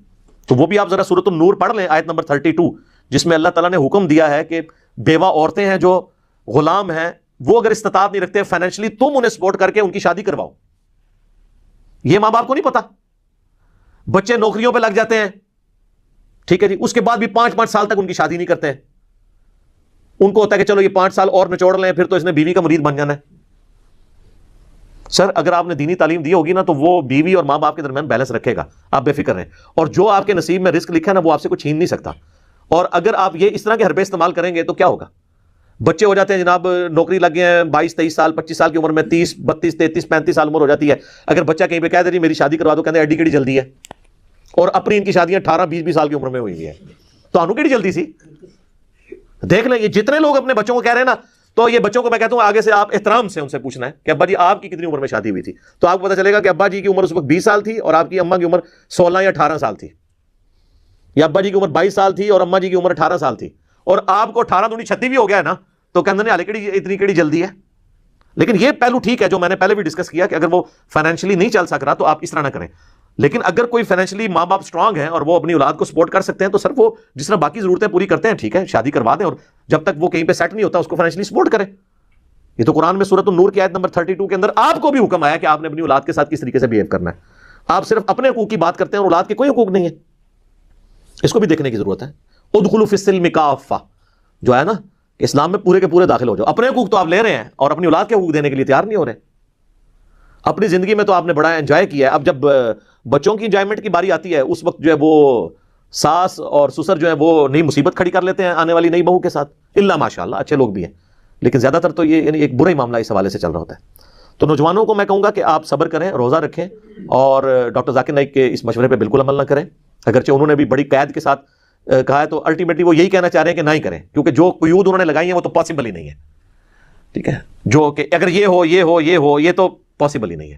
تو وہ بھی آپ ذرا سورۃ النور پڑھ لیں، آیت نمبر 32، جس میں اللہ تعالیٰ نے حکم دیا ہے کہ بیوہ عورتیں ہیں جو غلام ہیں، وہ اگر استطاعت نہیں رکھتے فائنینشلی، تم انہیں سپورٹ کر کے ان کی شادی کرواؤ. یہ ماں باپ کو نہیں پتا. بچے نوکریوں پہ لگ جاتے ہیں، ٹھیک ہے جی، اس کے بعد بھی 5 سال تک ان کی شادی نہیں کرتے ہیں. ان کو ہوتا ہے کہ چلو یہ 5 سال اور نچوڑ لیں، پھر تو اس نے بیوی کا مرید بن جانا ہے. سر اگر آپ نے دینی تعلیم دی ہوگی نا تو وہ بیوی اور ماں باپ کے درمیان بیلنس رکھے گا، آپ بے فکر رہیں. اور جو آپ کے نصیب میں رزق لکھا ہے نا وہ آپ سے کوئی چھین نہیں سکتا. اور اگر آپ یہ اس طرح کے حربے استعمال کریں گے تو کیا ہوگا؟ بچے ہو جاتے ہیں جناب، نوکری لگ گئے ہیں 22-23 سال 25 سال کی عمر میں، 30 32 33 35 سال عمر ہو جاتی ہے. اگر بچہ کہیں پہ کہہ دے جی میری شادی کروا دو، کہتے ہیں ایڈی کیڑی جلدی ہے. اور اپنی ان کی شادیاں 18-20 سال کی عمر میں ہوئی ہیں، تو انو کیڑی جلدی سی. دیکھ لیں یہ جتنے لوگ اپنے بچوں کو کہہ رہے ہیں نا، تو یہ بچوں کو میں کہتا ہوں آگے سے آپ احترام سے ان سے پوچھنا ہے کہ ابا جی آپ کی کتنی عمر میں شادی ہوئی تھی. تو آپ کو پتا چلے گا کہ ابا جی کی عمر اس وقت 20 سال تھی اور آپ کی اماں کی عمر 16 یا 18 سال تھی، یا ابا جی کی عمر 22 سال تھی اور اماں جی کی عمر 18 سال تھی، اور آپ کو 18 دونی 36 بھی ہو گیا ہے نا، تو کہنے نے اتنی کیڑی جلدی ہے. لیکن یہ پہلو ٹھیک ہے جو میں نے پہلے بھی ڈسکس کیا کہ اگر وہ فائنینشلی نہیں چل سک رہا تو آپ اس طرح نہ کریں. لیکن اگر کوئی فائنینشلی ماں باپ سٹرانگ ہیں اور وہ اپنی اولاد کو سپورٹ کر سکتے ہیں تو سر وہ جس طرح باقی ضرورتیں پوری کرتے ہیں ٹھیک ہے، شادی کروا دیں، اور جب تک وہ کہیں پہ سیٹ نہیں ہوتا اس کو فائنینشلی سپورٹ کریں. یہ تو قرآن میں سورۃ النور کی آیت نمبر 32 کے اندر آپ کو بھی حکم آیا کہ آپ نے اپنی اولاد کے ساتھ کس طریقے سے بہیو کرنا ہے. آپ صرف اپنے حقوق کی بات کرتے ہیں اور اولاد کے کوئی حقوق نہیں ہے. اس کو بھی دیکھنے کی ضرورت ہے. ادخلوا فی السلم کافہ جو ہے نا، اسلام میں پورے کے پورے داخل ہو جاؤ. اپنے حقوق تو آپ لے رہے ہیں اور اپنی اولاد کے حقوق دینے کے لیے تیار نہیں ہو رہے. اپنی زندگی میں تو آپ نے بڑا انجوائے کیا ہے، اب جب بچوں کی انجوائمنٹ کی باری آتی ہے اس وقت جو ہے وہ ساس اور سسر جو ہے وہ نئی مصیبت کھڑی کر لیتے ہیں آنے والی نئی بہو کے ساتھ. الا ماشاء اللہ اچھے لوگ بھی ہیں، لیکن زیادہ تر تو یہ یعنی ایک برا ہی معاملہ اس حوالے سے چل رہا ہوتا ہے. تو نوجوانوں کو میں کہوں گا کہ آپ صبر کریں, روزہ رکھیں, اور ڈاکٹر ذاکر نائک کے اس مشورے پہ بالکل عمل نہ کریں. اگرچہ انہوں نے بھی بڑی قید کے ساتھ کہا ہے, تو الٹیمیٹلی وہ یہی کہنا چاہ رہے ہیں کہ نہ ہی کریں, کیونکہ جو قیود انہوں نے لگائی ہیں وہ تو پاسبل ہی نہیں ہے. ٹھیک ہے, جو کہ اگر یہ ہو یہ ہو یہ ہو, یہ تو پاسبل ہی نہیں ہے.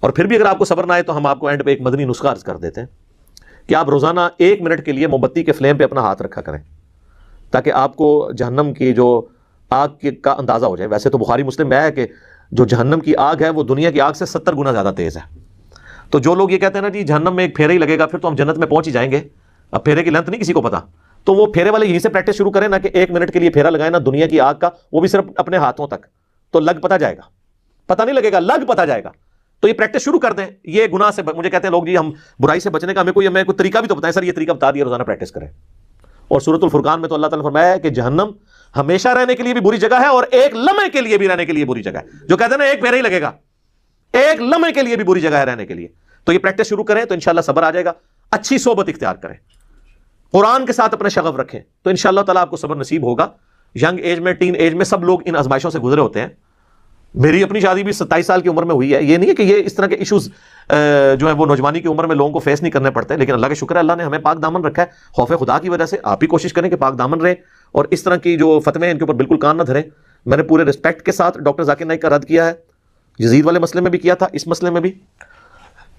اور پھر بھی اگر آپ کو صبر نہ آئے تو ہم آپ کو اینڈ پہ ایک مدنی نسخہ عرض کر دیتے ہیں کہ آپ روزانہ 1 منٹ کے لیے موم بتی کے فلیم پہ اپنا ہاتھ رکھا کریں, تاکہ آپ کو جہنم کی جو آگ کا اندازہ ہو جائے. ویسے تو بخاری مسلم میں ہے کہ جو جہنم کی آگ ہے وہ دنیا کی آگ سے 70 گنا زیادہ تیز ہے. تو جو لوگ یہ کہتے ہیں نا جی جہنم میں ایک پھیرا ہی لگے گا پھر تو ہم جنت میں پہنچ ہی جائیں گے, اب پھیرے کی لینتھ نہیں کسی کو پتا, تو وہ پھیرے والے یہیں سے پریکٹس شروع کریں نا کہ 1 منٹ کے لیے پھیرا لگائیں نا دنیا کی آگ کا, وہ بھی صرف اپنے ہاتھوں تک, تو لگ پتہ جائے گا, پتہ نہیں لگے گا, لگ پتہ جائے گا. تو یہ پریکٹس شروع کر دیں. یہ گناہ سے مجھے کہتے ہیں لوگ جی ہم برائی سے بچنے کا ہمیں کوئی طریقہ بھی تو بتائیں. سر یہ طریقہ بتا دیا, روزانہ پریکٹس کریں. اور سورۃ الفرقان میں تو اللہ تعالیٰ نے فرمایا ہے کہ جہنم ہمیشہ رہنے کے لیے بھی بری جگہ ہے اور ایک لمحے کے لیے بھی رہنے کے لیے بری جگہ ہے. جو کہتے ہیں نا ایک پھیرا ہی لگے گا, ایک لمحے کے لیے بھی بری جگہ ہے رہنے کے لیے. تو یہ پریکٹس شروع کریں تو انشاءاللہ صبر آ جائے گا. اچھی صحبت اختیار کریں, قرآن کے ساتھ اپنے شغف رکھیں, تو انشاءاللہ تعالیٰ آپ کو صبر نصیب ہوگا. ینگ ایج میں, ٹین ایج میں سب لوگ ان آزمائشوں سے گزرے ہوتے ہیں. میری اپنی شادی بھی 27 سال کی عمر میں ہوئی ہے. یہ نہیں ہے کہ یہ اس طرح کے ایشوز جو ہیں وہ نوجوانی کی عمر میں لوگوں کو فیس نہیں کرنے پڑتے, لیکن اللہ کا شکر ہے اللہ نے ہمیں پاک دامن رکھا ہے خوف خدا کی وجہ سے. آپ بھی کوشش کریں کہ پاک دامن رہیں اور اس طرح کی جو فتوے ہیں ان کے اوپر بالکل کان نہ دھریں. میں نے پورے رسپیکٹ کے ساتھ ڈاکٹر ذاکر نائک کا رد کیا ہے, یزید والے مسئلے میں بھی کیا تھا, اس مسئلے میں بھی.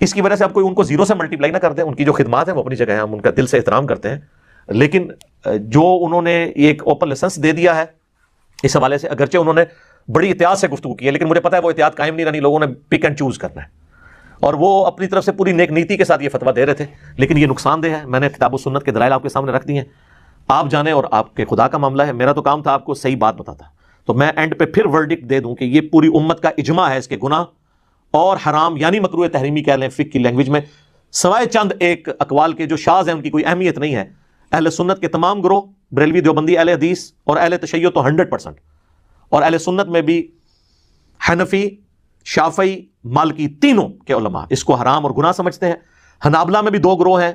اس کی وجہ سے آپ کوئی ان کو زیرو سے ملٹیپلائی نہ کر دیں. ان کی جو خدمات ہیں وہ اپنی جگہ ہیں, ہم ان کا دل سے احترام کرتے ہیں, لیکن جو انہوں نے ایک اوپن لائسنس دے دیا ہے اس حوالے سے, اگرچہ انہوں نے بڑی احتیاط سے گفتگو کی ہے, لیکن مجھے پتا ہے وہ احتیاط قائم نہیں رہنی, لوگوں نے پک اینڈ چوز کرنا ہے. اور وہ اپنی طرف سے پوری نیک نیتی کے ساتھ یہ فتویٰ دے رہے تھے, لیکن یہ نقصان دہ ہے. میں نے کتاب و سنت کے دلائل آپ کے سامنے رکھ دی ہیں, آپ جانیں, اور آپ کے خدا کا معاملہ ہے. میرا تو کام تھا آپ کو صحیح بات بتاتا, تو میں اینڈ پہ پھر ورڈکٹ دے دوں کہ یہ پوری امت کا اجماع ہے اس کے گناہ اور حرام, یعنی مکروہ تحریمی کہہ لیں فقہ کی لینگویج میں, سوائے چند ایک اقوال کے جو شاذ ہیں ان کی کوئی اہمیت نہیں ہے. اہل سنت کے تمام گروہ, بریلوی, دیوبندی, اہل حدیث اور اہل تشیع تو 100%, اور اہل سنت میں بھی حنفی, شافعی, مالکی, تینوں کے علماء اس کو حرام اور گناہ سمجھتے ہیں. حنابلہ میں بھی 2 گروہ ہیں,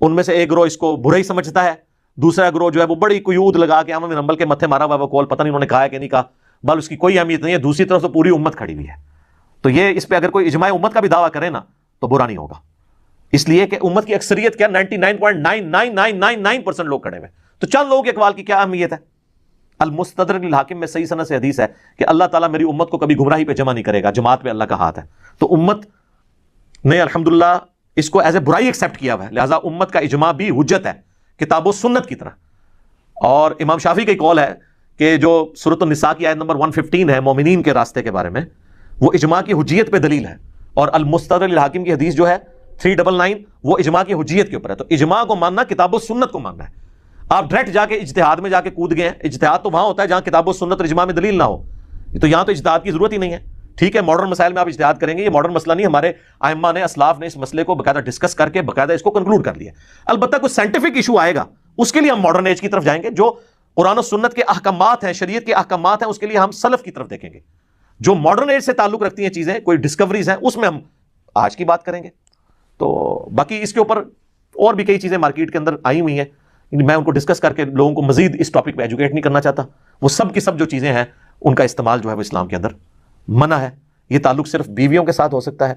ان میں سے ایک گروہ اس کو برا ہی سمجھتا ہے, دوسرا گروہ جو ہے وہ بڑی قیود لگا کے احمد بن حنبل کے متھے مارا ہوا وہ کول, پتہ نہیں انہوں نے کہا ہے کہ نہیں کہا, بل اس کی کوئی اہمیت نہیں ہے. دوسری طرف تو پوری امت کھڑی ہوئی ہے, تو یہ اس پہ اگر کوئی اجماع امت کا بھی دعویٰ کرے نا تو برا نہیں ہوگا, اس لیے کہ امت کی اکثریت کیا 99.9999% لوگ کھڑے ہوئے, تو چند لوگوں کے اقوال کی کیا اہمیت ہے. المستدرک للحاکم میں صحیح سند سے حدیث ہے کہ اللہ تعالیٰ میری امت کو کبھی گمراہی پہ جمع نہیں کرے گا, جماعت پہ اللہ کا ہاتھ ہے. تو امت نے الحمدللہ اس کو ایز اے برائی ایکسیپٹ کیا ہوا ہے, لہٰذا امت کا اجماع بھی حجت ہے کتاب و سنت کی طرح. اور امام شافعی کا قول ہے کہ جو سورۃ النساء کی آیت نمبر 115 ہے مومنین کے راستے کے بارے میں, وہ اجماع کی حجیت پہ دلیل ہے, اور المستدرک للحاکم کی حدیث جو ہے 399 وہ اجماع کی حجیت کے اوپر ہے. تو اجماع کو ماننا کتاب و سنت کو ماننا ہے. آپ ڈائریکٹ جا کے اجتہاد میں جا کے کود گئے ہیں, اجتہاد تو وہاں ہوتا ہے جہاں کتاب و سنت اور اجماع میں دلیل نہ ہو, تو یہاں تو اجتہاد کی ضرورت ہی نہیں ہے. ٹھیک ہے, ماڈرن مسائل میں آپ اجتہاد کریں گے, یہ ماڈرن مسئلہ نہیں, ہمارے ائمہ نے, اسلاف نے اس مسئلے کو باقاعدہ ڈسکس کر کے باقاعدہ اس کو کنکلوڈ کر لیا. البتہ کوئی سائنٹیفک ایشو آئے گا اس کے لیے ہم ماڈرن ایج کی طرف جائیں گے. جو قرآن و سنت کے احکامات ہیں, شریعت کے احکامات ہیں, اس کے لیے ہم سلف کی طرف دیکھیں گے. جو ماڈرن ایج سے تعلق رکھتی ہیں چیزیں, کوئی ڈسکوریز ہیں, اس میں ہم آج کی بات کریں گے. تو باقی اس کے اوپر اور بھی کئی چیزیں مارکیٹ کے اندر آئی ہوئی ہیں, میں ان کو ڈسکس کر کے لوگوں کو مزید اس ٹاپک پہ ایجوکیٹ نہیں کرنا چاہتا. وہ سب کی سب جو چیزیں ہیں ان کا استعمال جو ہے وہ اسلام کے اندر منع ہے. یہ تعلق صرف بیویوں کے ساتھ ہو سکتا ہے,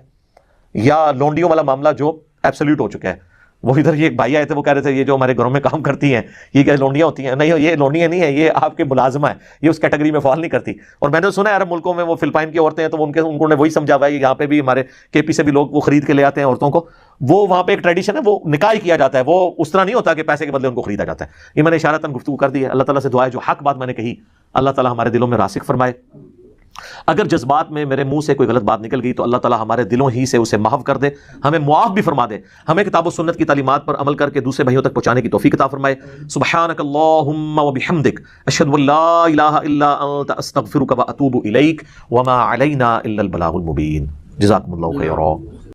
یا لونڈیوں والا معاملہ جو ایبسلیوٹ ہو چکا ہے. وہ ادھر یہ ایک بھائی آئے تھے, وہ کہہ رہے تھے یہ جو ہمارے گھروں میں کام کرتی ہیں یہ کیا لونڈیاں ہوتی ہیں؟ نہیں, یہ لونڈیاں نہیں ہیں, یہ آپ کے ملازمہ ہیں, یہ اس کیٹیگری میں فال نہیں کرتی. اور میں نے سنا ہے عرب ملکوں میں وہ فلپائن کی عورتیں ہیں, تو ان کو نے وہی سمجھا ہوا ہے. یہاں پہ بھی ہمارے کے پی سے بھی لوگ وہ خرید کے لے آتے ہیں عورتوں کو. وہ وہاں پہ ایک ٹریڈیشن ہے, وہ نکاح کیا جاتا ہے, وہ اس طرح نہیں ہوتا کہ پیسے کے بدلے ان کو خریدا جاتا ہے. یہ میں نے اشارتاً گفتگو کر دی ہے. اللہ تعالیٰ سے دعا ہے جو حق بات میں نے کہی اللہ تعالیٰ ہمارے دلوں میں راسخ فرمائے. اگر جذبات میں میرے منہ سے کوئی غلط بات نکل گئی تو اللہ تعالیٰ ہمارے دلوں ہی سے اسے معاف کر دے, ہمیں معاف بھی فرما دے, ہمیں کتاب و سنت کی تعلیمات پر عمل کر کے دوسرے بھائیوں تک پہنچانے کی توفیق عطا فرمائے. سبحانک اللہم و بحمدک, اشہد ان لا الہ الا انت, استغفرک و اتوب الیک, وما علینا الا البلاغ المبین. جزاکم اللہ خیرا.